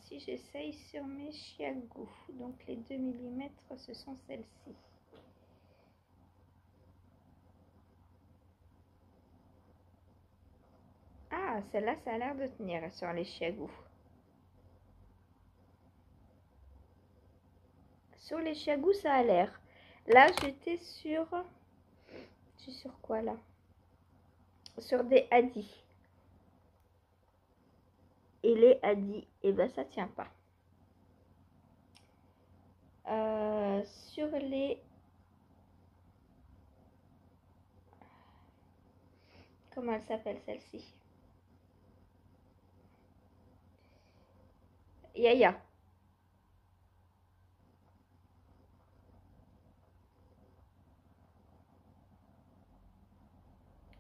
si j'essaye sur mes chiagous, donc les 2 mm, ce sont celles-ci. Ah, celle-là, ça a l'air de tenir sur les chiagous. Sur les chiagous, ça a l'air. Là, j'étais sur... Je suis sur quoi, là? Sur des hadis. Et les hadis, eh ben, ça tient pas. Sur les... Comment elle s'appelle, celle-ci? Yaya.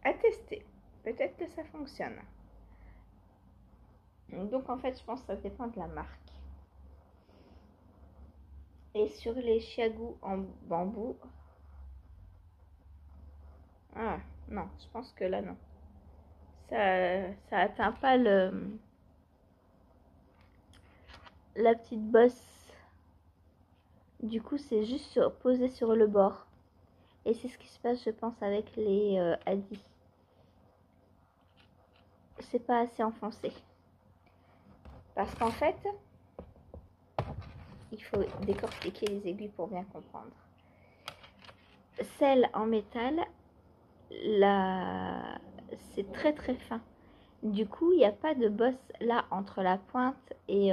À tester. Peut-être que ça fonctionne. Donc en fait, je pense que ça dépend de la marque. Et sur les chiagous en bambou... Ah, non, je pense que là, non. Ça atteint pas la petite bosse. Du coup, c'est juste posé sur le bord. Et c'est ce qui se passe, je pense, avec les hadis. C'est pas assez enfoncé. Parce qu'en fait, il faut décortiquer les aiguilles pour bien comprendre. Celle en métal, c'est très très fin. Du coup, il n'y a pas de bosse là entre la pointe et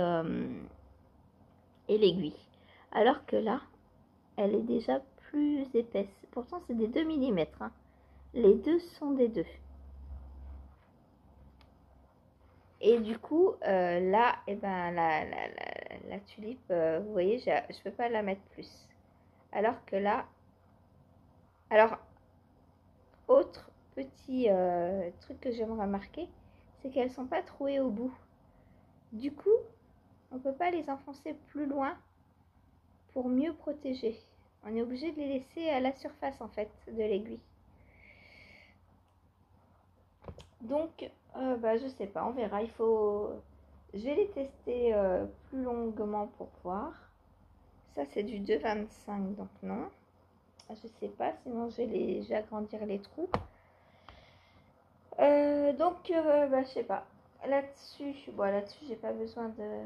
l'aiguille. Alors que là, elle est déjà plus épaisse. Pourtant, c'est des 2 mm. Hein. Les deux sont des 2. Et du coup, là, eh ben, la tulipe, vous voyez, je ne peux pas la mettre plus. Alors que là... Alors, autre petit truc que j'aimerais remarquer, c'est qu'elles ne sont pas trouées au bout. Du coup, on ne peut pas les enfoncer plus loin pour mieux protéger. On est obligé de les laisser à la surface, en fait, de l'aiguille. Donc, je sais pas, on verra. Je vais les tester plus longuement pour voir. Ça, c'est du 2,25, donc non. Je sais pas, sinon je vais agrandir les trous. Je sais pas. Là-dessus, j'ai pas besoin de...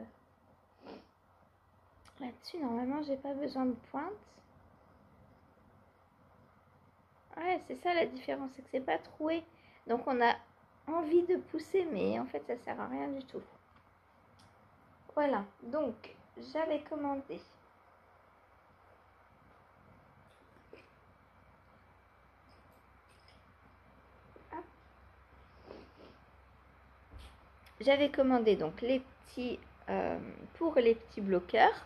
Là-dessus, normalement, j'ai pas besoin de pointe. Ouais, c'est ça la différence, c'est que c'est pas troué. Donc, on a envie de pousser, mais en fait, ça sert à rien du tout. Voilà, donc, j'avais commandé. J'avais commandé donc les petits pour les petits bloqueurs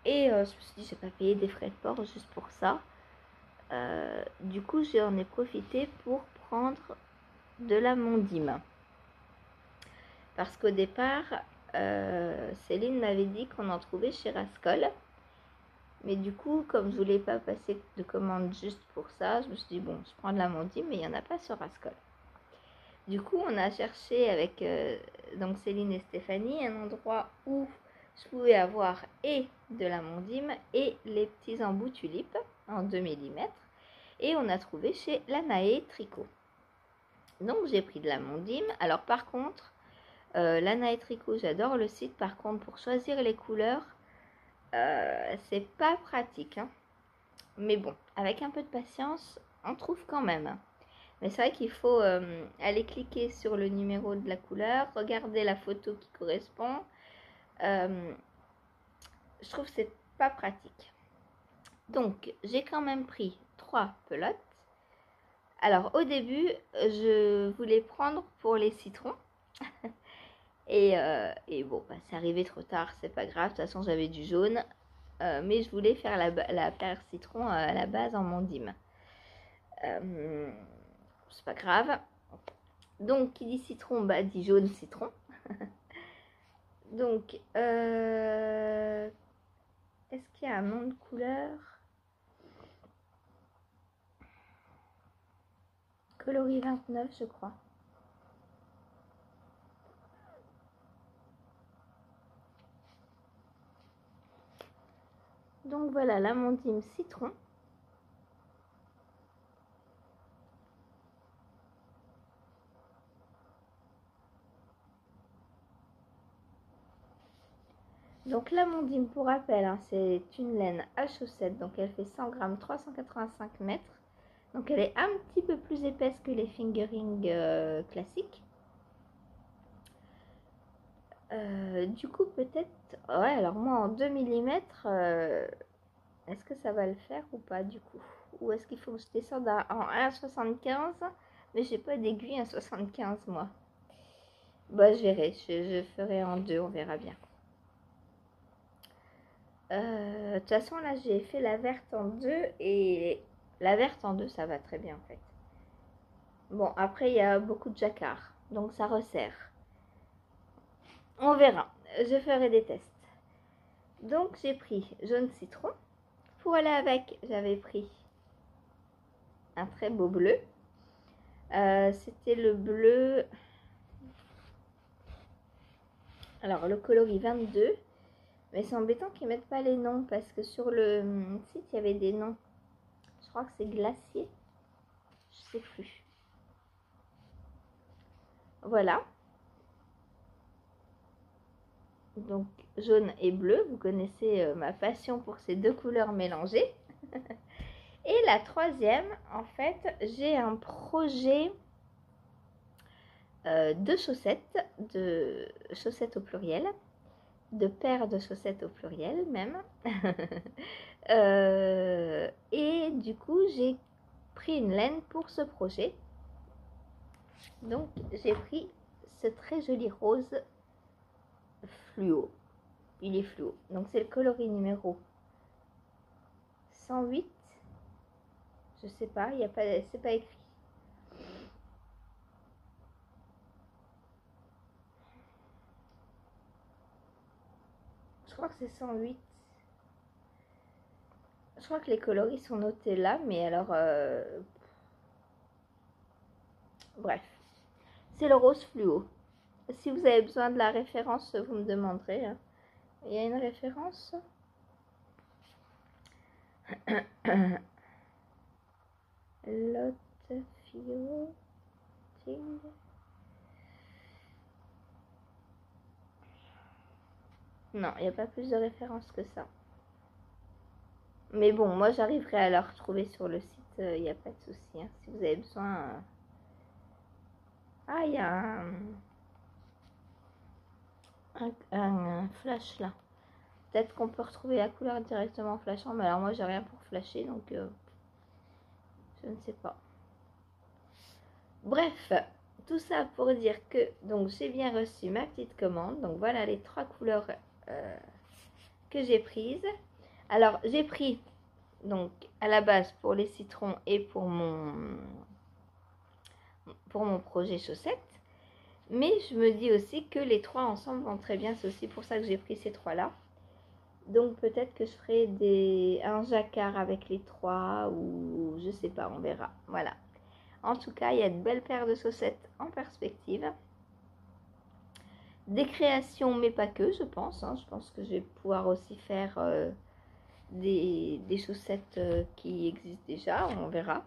et je me suis dit j'ai pas payé des frais de port juste pour ça. Du coup j'en ai profité pour prendre de la mondime parce qu'au départ Céline m'avait dit qu'on en trouvait chez Rascol, mais du coup comme je voulais pas passer de commande juste pour ça, je me suis dit bon je prends de la mondime, mais il n'y en a pas sur Rascol. Du coup, on a cherché avec donc Céline et Stéphanie un endroit où je pouvais avoir et de la mondime et les petits embouts tulipes en 2 mm. Et on a trouvé chez Lanae Tricot. Donc j'ai pris de la mondime. Alors par contre, Lanae Tricot, j'adore le site. Par contre, pour choisir les couleurs, c'est pas pratique. Hein. Mais bon, avec un peu de patience, on trouve quand même. Mais c'est vrai qu'il faut aller cliquer sur le numéro de la couleur, regarder la photo qui correspond. Je trouve que c'est pas pratique. Donc, j'ai quand même pris 3 pelotes. Alors, au début, je voulais prendre pour les citrons. et bon, bah, c'est arrivé trop tard, c'est pas grave. De toute façon, j'avais du jaune. Mais je voulais faire la paire citron à la base en mondime. C'est pas grave. Donc, qui dit citron, bah, dit jaune citron. Donc, est-ce qu'il y a un nom de couleur? Coloris 29, je crois. Donc voilà, la mondime citron. Donc la mondime, pour rappel, hein, c'est une laine à chaussettes, donc elle fait 100 grammes, 385 mètres. Donc elle est un petit peu plus épaisse que les fingering classiques. Du coup, peut-être... Ouais, alors moi, en 2 mm, est-ce que ça va le faire ou pas, du coup? Ou est-ce qu'il faut que je descende en 1,75? Mais j'ai pas d'aiguille 1,75, moi. Bah, je verrai. Je ferai en 2, on verra bien. De toute façon, là, j'ai fait la verte en 2 et la verte en 2, ça va très bien, en fait. Bon, après, il y a beaucoup de jacquard, donc ça resserre. On verra. Je ferai des tests. Donc, j'ai pris jaune citron. Pour aller avec, j'avais pris un très beau bleu. C'était le bleu... Alors, le coloris 22. Mais c'est embêtant qu'ils mettent pas les noms parce que sur le site, il y avait des noms. Je crois que c'est glacier. Je sais plus. Voilà. Donc, jaune et bleu. Vous connaissez ma passion pour ces deux couleurs mélangées. Et la troisième, en fait, j'ai un projet de chaussettes au pluriel, de paires de chaussettes au pluriel même. Et du coup, j'ai pris une laine pour ce projet. Donc, j'ai pris ce très joli rose fluo. Il est fluo. Donc, c'est le coloris numéro 108. Je sais pas, il y a pas, c'est pas écrit. Je crois que c'est 108. Je crois que les coloris sont notés là, mais alors... Bref. C'est le rose fluo. Si vous avez besoin de la référence, vous me demanderez. Hein. Il y a une référence Lot Fio Ting. Non, il n'y a pas plus de références que ça. Mais bon, moi j'arriverai à la retrouver sur le site, il n'y a pas de souci. Hein. Si vous avez besoin... Ah, il y a un flash là. Peut-être qu'on peut retrouver la couleur directement en flashant, mais alors moi j'ai rien pour flasher, donc je ne sais pas. Bref, tout ça pour dire que donc j'ai bien reçu ma petite commande. Donc voilà les 3 couleurs que j'ai prises. Alors j'ai pris donc à la base pour les citrons et pour mon projet chaussettes. Mais je me dis aussi que les 3 ensemble vont très bien. C'est aussi pour ça que j'ai pris ces 3 là. Donc peut-être que je ferai un jacquard avec les 3 ou je sais pas, on verra. Voilà. En tout cas, il y a de belles paires de chaussettes en perspective. Des créations, mais pas que, je pense. Hein. Je pense que je vais pouvoir aussi faire des chaussettes qui existent déjà. On verra.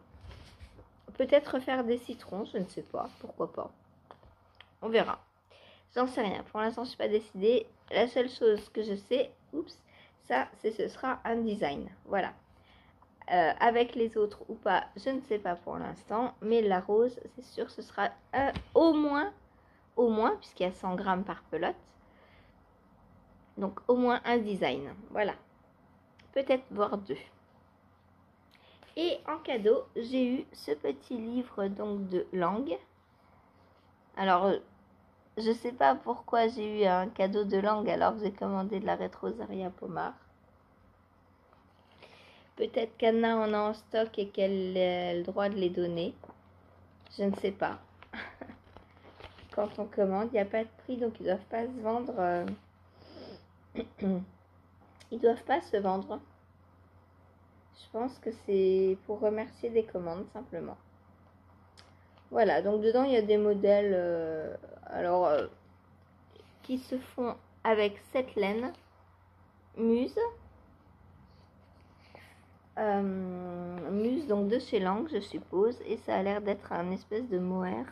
Peut-être faire des citrons, je ne sais pas. Pourquoi pas. On verra. J'en sais rien. Pour l'instant, je ne suis pas décidée. La seule chose que je sais, ça, c'est ce sera un design. Voilà. avec les autres ou pas, je ne sais pas pour l'instant. Mais la rose, c'est sûr, ce sera au moins, puisqu'il y a 100 grammes par pelote. Donc au moins un design. Voilà. Peut-être voire 2. Et en cadeau, j'ai eu ce petit livre donc de langue. Alors, je sais pas pourquoi j'ai eu un cadeau de langue alors que j'ai commandé de la Rétrosaria Pomard. Peut-être qu'Anna en a en stock et qu'elle a le droit de les donner. Je ne sais pas. Quand on commande, il n'y a pas de prix, donc ils ne doivent pas se vendre. Ils doivent pas se vendre. Je pense que c'est pour remercier des commandes, simplement. Voilà, donc dedans, il y a des modèles qui se font avec cette laine Muse. Muse, donc de chez Lang, je suppose. Et ça a l'air d'être un espèce de mohair.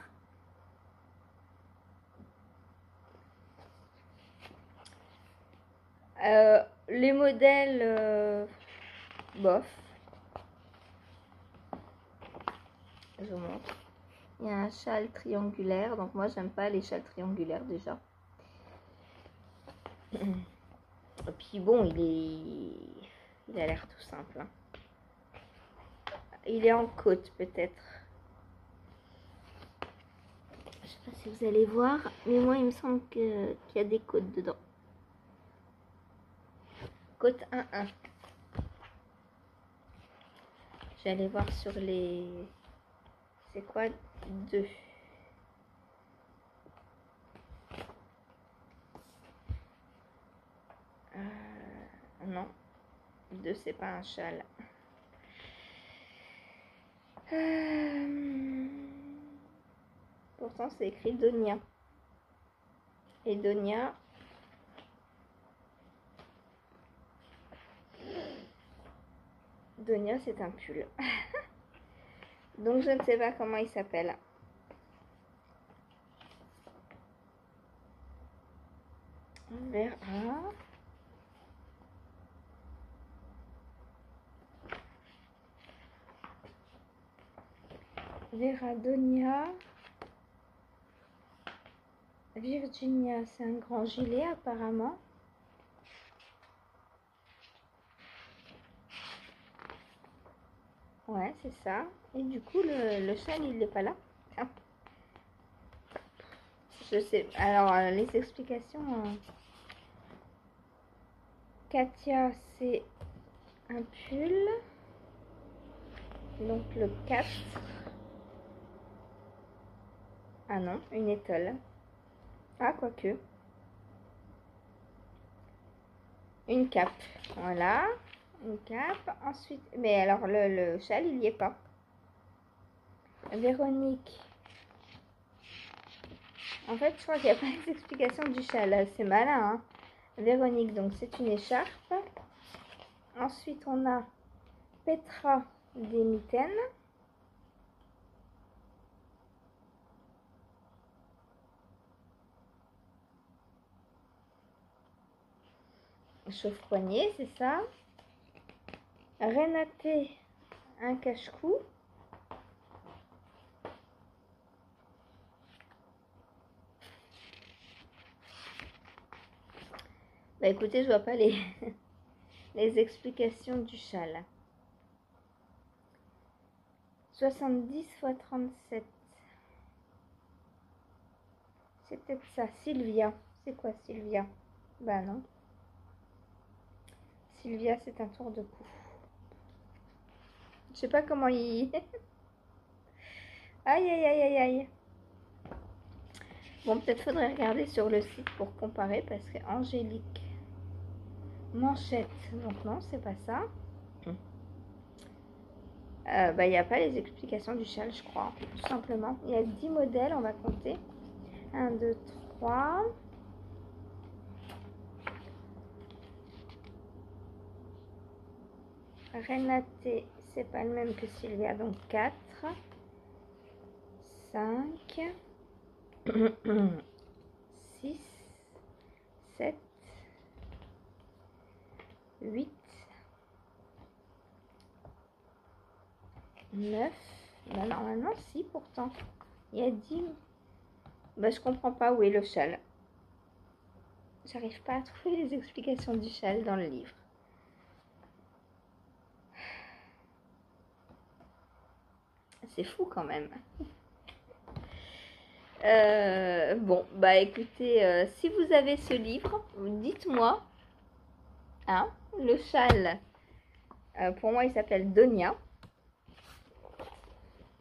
Les modèles, bof. Je vous montre. Il y a un châle triangulaire. Donc moi, j'aime pas les châles triangulaires déjà. Et puis bon, il a l'air tout simple. Hein. Il est en côte peut-être. Je sais pas si vous allez voir, mais moi il me semble qu'il y a des côtes dedans. Côte 1-1. J'allais voir sur les... C'est quoi 2? Non. 2 c'est pas un châle. Pourtant c'est écrit Donia. Et Donia... Donia c'est un pull. Donc je ne sais pas comment il s'appelle. On verra. Donia. Virginia, c'est un grand gilet apparemment. Ouais, c'est ça. Et du coup, le châle, il n'est pas là. Ah. Je sais. Alors, les explications. Katia, c'est un pull. Donc, le 4. Ah non, une étole. Ah, quoique. Une cape. Voilà. Une cape. Ensuite, mais alors, le châle, il n'y est pas. Véronique. En fait, je crois qu'il n'y a pas d'explication du châle. C'est malin, hein. Véronique, donc c'est une écharpe. Ensuite, on a Petra, des mitaines. Chauffe-poignet, c'est ça. Renate, un cache-cou. Bah écoutez, je vois pas les, les explications du châle. 70 x 37. C'est peut-être ça. Sylvia. C'est quoi Sylvia? Bah non. Sylvia, c'est un tour de cou. Je sais pas comment il... Aïe, aïe, aïe, aïe, aïe. Bon, peut-être faudrait regarder sur le site pour comparer parce que Angélique. Manchette. Donc non, c'est pas ça. Bah, il n'y a pas les explications du châle, je crois. Tout simplement. Il y a 10 modèles, on va compter. 1, 2, 3. Renate, c'est pas le même que Sylvia, donc 4. 5. 6. 7. 8. 9. Bah, normalement, si, pourtant. Il y a 10. Bah, je comprends pas où est le châle. J'arrive pas à trouver les explications du châle dans le livre. C'est fou quand même. Bon, bah écoutez, si vous avez ce livre, dites-moi. Hein, le châle, pour moi, il s'appelle Donia.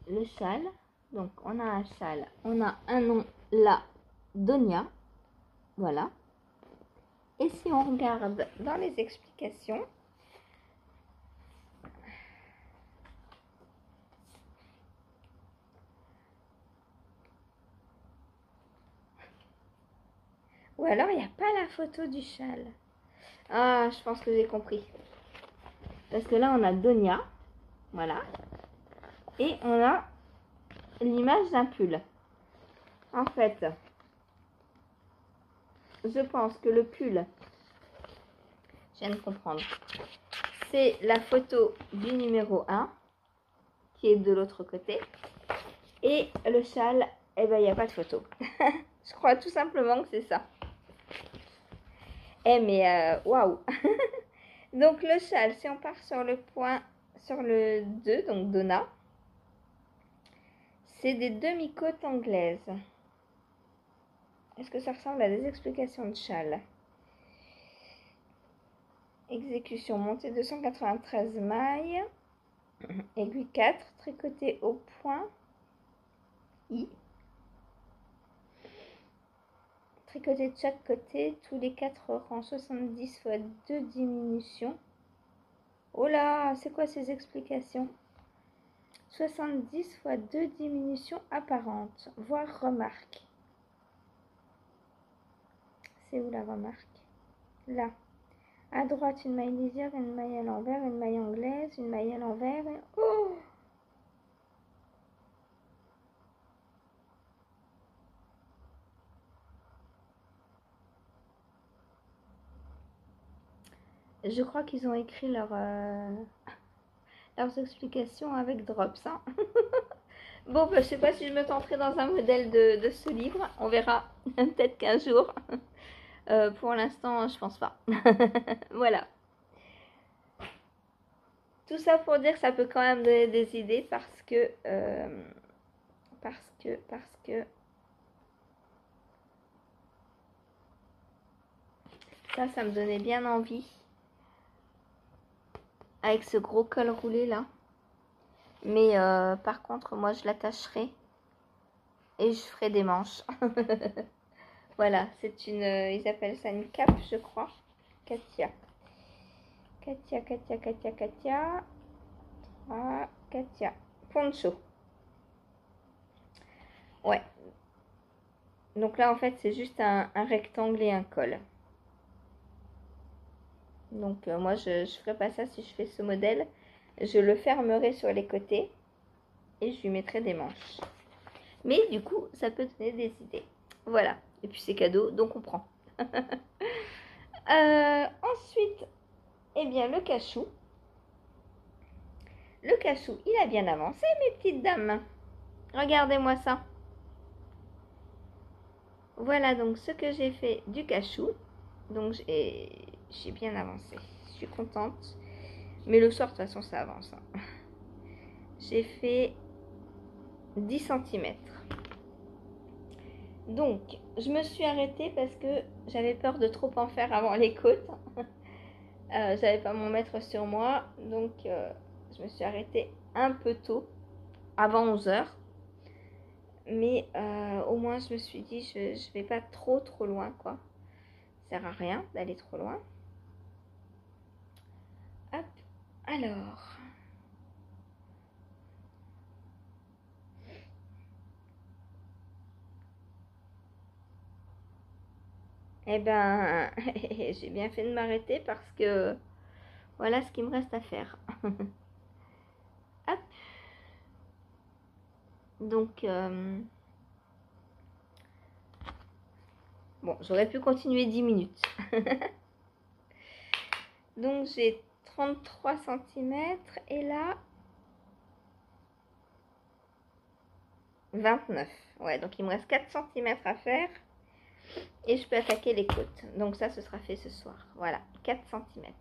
Le châle, donc on a un châle, on a un nom là, Donia. Voilà. Et si on regarde dans les explications, ou alors il n'y a pas la photo du châle. Ah, je pense que j'ai compris. Parce que là, on a Donia. Voilà. Et on a l'image d'un pull. En fait, je pense que le pull, je viens de comprendre, c'est la photo du numéro 1 qui est de l'autre côté. Et le châle, eh ben, il n'y a pas de photo. Je crois tout simplement que c'est ça. Eh mais waouh. Donc le châle, si on part sur le point, sur le 2, donc Donna, c'est des demi-côtes anglaises. Est-ce que ça ressemble à des explications de châle? Exécution, montée 293 mailles, aiguille 4, tricoté au point I. Tricoté de chaque côté, tous les 4 rangs, 70 fois 2 diminutions. Oh là, c'est quoi ces explications? 70 fois 2 diminutions apparentes, voire remarque. C'est où la remarque? Là. À droite, une maille lisière, une maille à l'envers, une maille anglaise, une maille à l'envers. Et... Oh! Je crois qu'ils ont écrit leurs explications avec Drops. Hein. Bon, bah, je sais pas si je me tenterai dans un modèle de ce livre. On verra. Peut-être qu'un jour. Pour l'instant, je pense pas. Voilà. Tout ça pour dire que ça peut quand même donner des idées parce que ça me donnait bien envie avec ce gros col roulé là. Mais par contre, moi je l'attacherai et je ferai des manches. Voilà, c'est une, ils appellent ça une cape, je crois. Katia. Ah, Katia. Poncho. Ouais. Donc là, en fait, c'est juste un rectangle et un col. Donc moi, je ferai pas ça si je fais ce modèle. Je le fermerai sur les côtés et je lui mettrai des manches. Mais du coup, ça peut donner des idées. Voilà. Et puis c'est cadeau, donc on prend. Ensuite, eh bien, le cachou. Le cachou, il a bien avancé, mes petites dames. Regardez-moi ça. Voilà donc ce que j'ai fait du cachou. Donc j'ai bien avancé. Je suis contente. Mais le soir, de toute façon, ça avance. Hein. J'ai fait 10 cm. Donc, je me suis arrêtée parce que j'avais peur de trop en faire avant les côtes. J'avais pas mon mètre sur moi. Donc, je me suis arrêtée un peu tôt, avant 11 h. Mais au moins, je me suis dit, je vais pas trop loin, quoi. Ça sert à rien d'aller trop loin. Hop, alors... Eh ben, j'ai bien fait de m'arrêter parce que voilà ce qu'il me reste à faire. Hop. Donc, bon, j'aurais pu continuer 10 minutes. Donc, j'ai 33 cm et là, 29. Ouais, donc il me reste 4 cm à faire. Et je peux attaquer les côtes. Donc ça, ce sera fait ce soir. Voilà, 4 cm.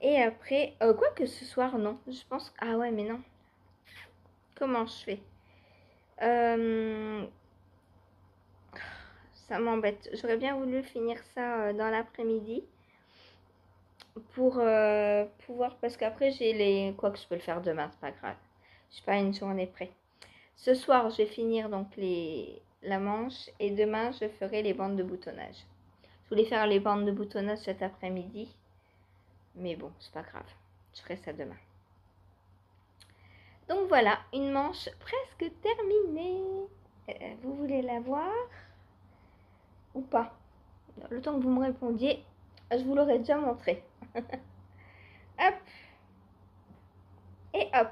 Et après, quoi que ce soir, non. Je pense... Ah ouais, mais non. Comment je fais Ça m'embête. J'aurais bien voulu finir ça dans l'après-midi. Pour pouvoir... Parce qu'après, j'ai les... Quoi que je peux le faire demain, c'est pas grave. Je suis pas une journée près. Ce soir, je vais finir donc la manche. Et demain, je ferai les bandes de boutonnage. Je voulais faire les bandes de boutonnage cet après-midi. Mais bon, c'est pas grave. Je ferai ça demain. Donc voilà, une manche presque terminée. Vous voulez la voir ou pas? Le temps que vous me répondiez, je vous l'aurais déjà montré. Hop. Et hop.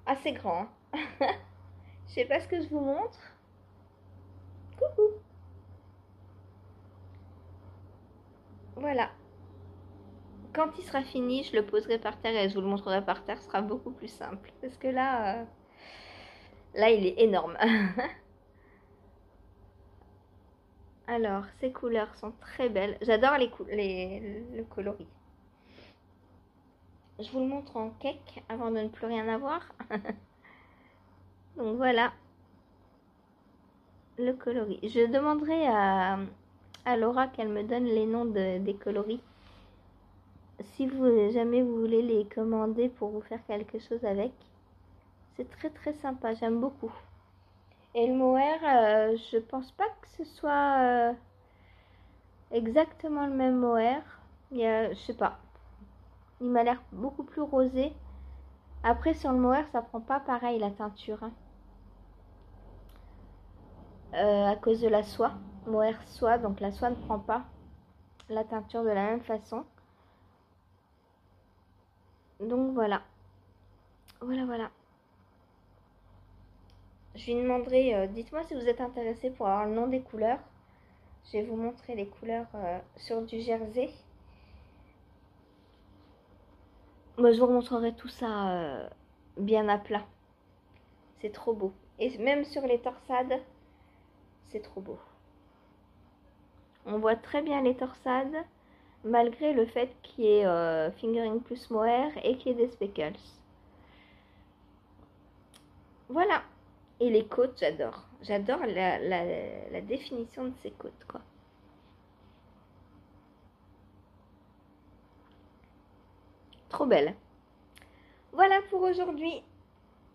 Assez grand. Je sais pas ce que je vous montre. Coucou. Voilà. Quand il sera fini, je le poserai par terre et je vous le montrerai par terre. Ce sera beaucoup plus simple. Parce que là, il est énorme. Alors, ces couleurs sont très belles. J'adore le coloris. Je vous le montre en cake avant de ne plus rien avoir. Donc voilà le coloris. Je demanderai à Laura qu'elle me donne les noms des coloris. Si jamais vous voulez les commander pour vous faire quelque chose avec. C'est très très sympa, j'aime beaucoup. Et le mohair, je pense pas que ce soit exactement le même mohair. Je sais pas. Il m'a l'air beaucoup plus rosé. Après sur le mohair, ça prend pas pareil la teinture. Hein. À cause de la soie. Mohair soie, donc la soie ne prend pas la teinture de la même façon. Donc voilà. Voilà. Je lui demanderai, dites-moi si vous êtes intéressé pour avoir le nom des couleurs. Je vais vous montrer les couleurs sur du jersey. Moi, je vous montrerai tout ça bien à plat. C'est trop beau. Et même sur les torsades, c'est trop beau. On voit très bien les torsades, malgré le fait qu'il y ait fingering plus mohair et qu'il y ait des speckles. Voilà. Et les côtes, j'adore. J'adore la définition de ces côtes, quoi. Trop belle. Voilà pour aujourd'hui.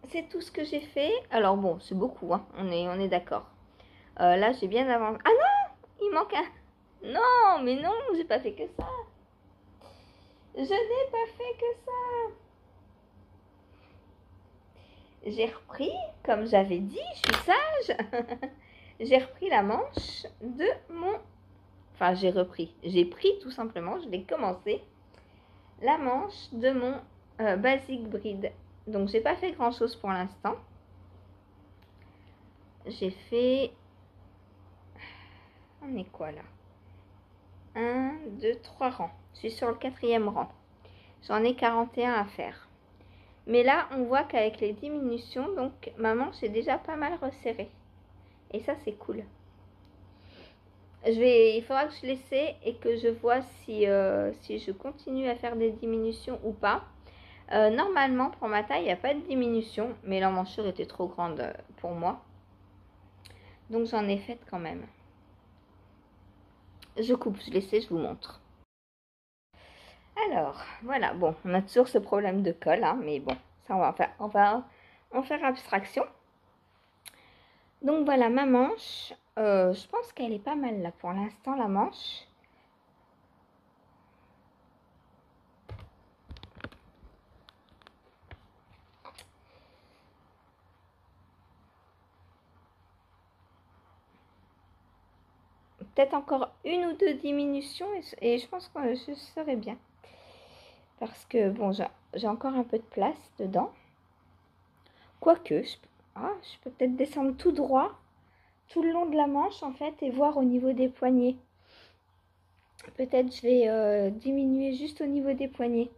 C'est tout ce que j'ai fait. Alors bon, c'est beaucoup, hein. On est d'accord. Là, j'ai bien avancé. Ah non, il manque un... Non, mais non, j'ai pas fait que ça. Je n'ai pas fait que ça. J'ai repris, comme j'avais dit, je suis sage. J'ai repris la manche de mon... Enfin, j'ai pris tout simplement, je l'ai commencé. La manche de mon Basic Bride. Donc, j'ai pas fait grand chose pour l'instant. J'ai fait... On est quoi là? 1, 2, 3 rangs. Je suis sur le 4e rang. J'en ai 41 à faire. Mais là, on voit qu'avec les diminutions, donc ma manche est déjà pas mal resserrée. Et ça, c'est cool. Il faudra que je l'essaie et que je vois si je continue à faire des diminutions ou pas. Normalement, pour ma taille, il n'y a pas de diminution, mais l'emmanchure était trop grande pour moi. Donc, j'en ai fait quand même. Je coupe, je l'essaie, je vous montre. Alors, voilà, bon, on a toujours ce problème de colle, hein, mais bon, ça, on va en faire abstraction. Donc, voilà ma manche. Je pense qu'elle est pas mal, là, pour l'instant, la manche. Peut-être encore une ou deux diminutions et je pense que je serai bien. Parce que, bon, j'ai encore un peu de place dedans. Quoique, je peux peut-être descendre tout droit, tout le long de la manche, en fait, et voir au niveau des poignets. Peut-être je vais diminuer juste au niveau des poignets.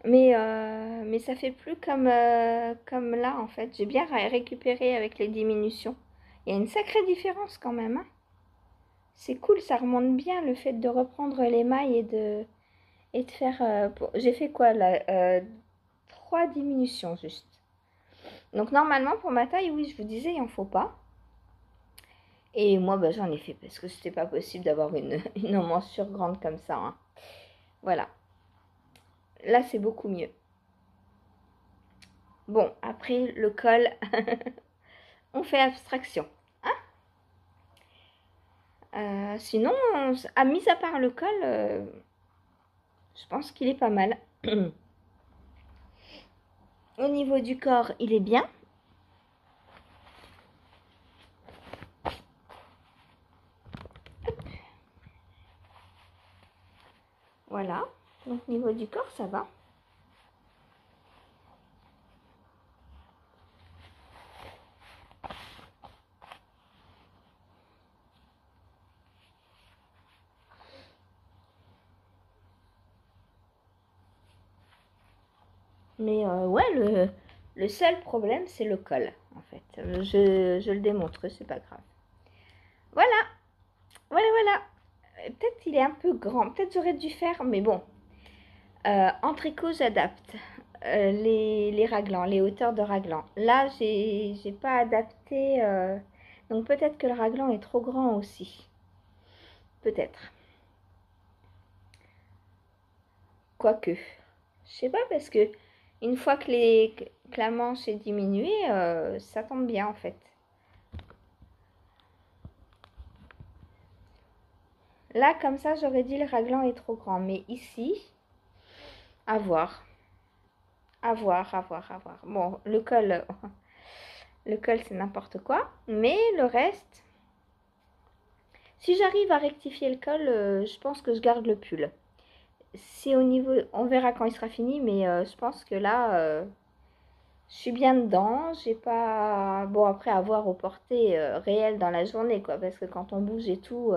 Mais ça fait plus comme là en fait. J'ai bien récupéré avec les diminutions. Il y a une sacrée différence quand même, hein. C'est cool, ça remonte bien le fait de reprendre les mailles et de faire... j'ai fait quoi là 3 diminutions juste. Donc normalement pour ma taille, oui, je vous disais, il en faut pas. Et moi, bah, j'en ai fait parce que c'était pas possible d'avoir une emmanchure grande comme ça, hein. Voilà. Là, c'est beaucoup mieux. Bon, après le col, on fait abstraction. Sinon, mis à part le col, je pense qu'il est pas mal. Au niveau du corps, il est bien. Voilà. Donc, au niveau du corps, ça va. Mais ouais, le seul problème, c'est le col, en fait. Je le démontre, c'est pas grave. Voilà. Voilà. Peut-être qu'il est un peu grand. Peut-être j'aurais dû faire, mais bon. En tricot, j'adapte les raglans, les hauteurs de raglan. Là, j'ai pas adapté. Donc peut-être que le raglan est trop grand aussi. Peut-être. Quoique. Je sais pas parce que une fois que la manche est diminuée, ça tombe bien en fait. Là, comme ça, j'aurais dit le raglan est trop grand. Mais ici, à voir. À voir. Bon, le col c'est n'importe quoi. Mais le reste, si j'arrive à rectifier le col, je pense que je garde le pull. C'est au niveau, on verra quand il sera fini, mais je pense que là, je suis bien dedans. J'ai pas, bon après avoir au porté réel dans la journée, quoi, parce que quand on bouge et tout,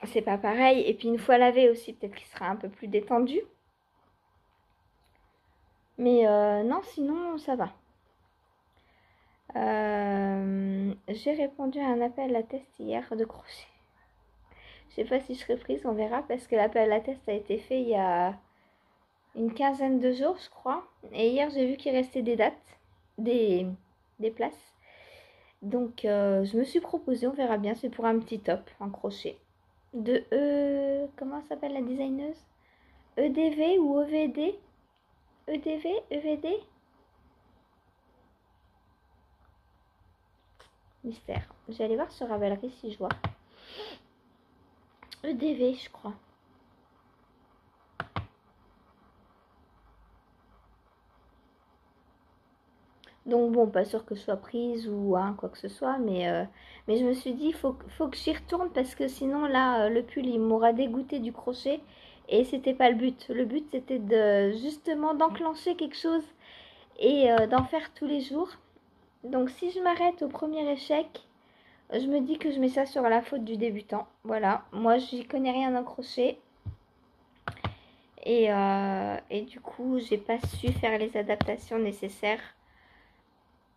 c'est pas pareil. Et puis une fois lavé aussi, peut-être qu'il sera un peu plus détendu. Mais non, sinon ça va. J'ai répondu à un appel à test hier de crochet. Je sais pas si je serai prise, on verra, parce que l'appel à test a été fait il y a une quinzaine de jours, je crois. Et hier, j'ai vu qu'il restait des dates, des places. Donc, je me suis proposée, on verra bien, c'est pour un petit top en crochet. De comment s'appelle la designeuse? EDV ou EVD? EDV? EVD? Mystère. Je vais aller voir sur Ravelry si je vois. EDV, je crois. Donc bon, pas sûr que je sois prise ou hein, quoi que ce soit, mais je me suis dit, faut que j'y retourne parce que sinon là, le pull, il m'aura dégoûté du crochet et c'était pas le but. Le but, c'était de justement d'enclencher quelque chose et d'en faire tous les jours. Donc si je m'arrête au premier échec, je me dis que je mets ça sur la faute du débutant. Voilà, moi j'y connais rien en crochet. Et du coup, j'ai pas su faire les adaptations nécessaires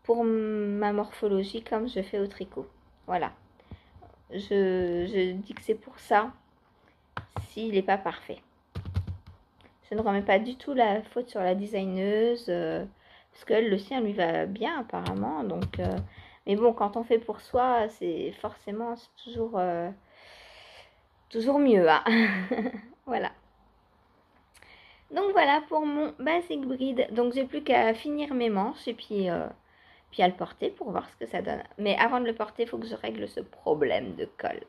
pour ma morphologie comme je fais au tricot. Voilà. Je dis que c'est pour ça s'il n'est pas parfait. Je ne remets pas du tout la faute sur la designeuse parce que le sien lui va bien apparemment. Donc, mais bon, quand on fait pour soi, c'est forcément toujours mieux. Hein. Voilà. Donc voilà pour mon basic bride. Donc j'ai plus qu'à finir mes manches et puis à le porter pour voir ce que ça donne. Mais avant de le porter, il faut que je règle ce problème de col.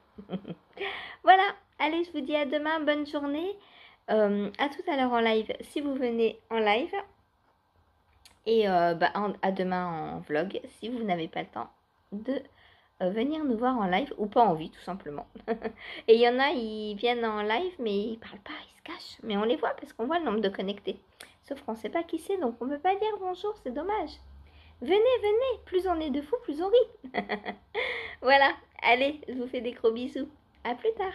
Voilà, allez, je vous dis à demain, bonne journée. À tout à l'heure en live si vous venez en live. Et à demain en vlog si vous n'avez pas le temps de venir nous voir en live ou pas envie tout simplement. Et il y en a, ils viennent en live mais ils parlent pas, ils se cachent. Mais on les voit parce qu'on voit le nombre de connectés. Sauf qu'on ne sait pas qui c'est, donc on ne peut pas dire bonjour, c'est dommage. Venez, plus on est de fous, plus on rit. Voilà, allez, je vous fais des gros bisous. À plus tard.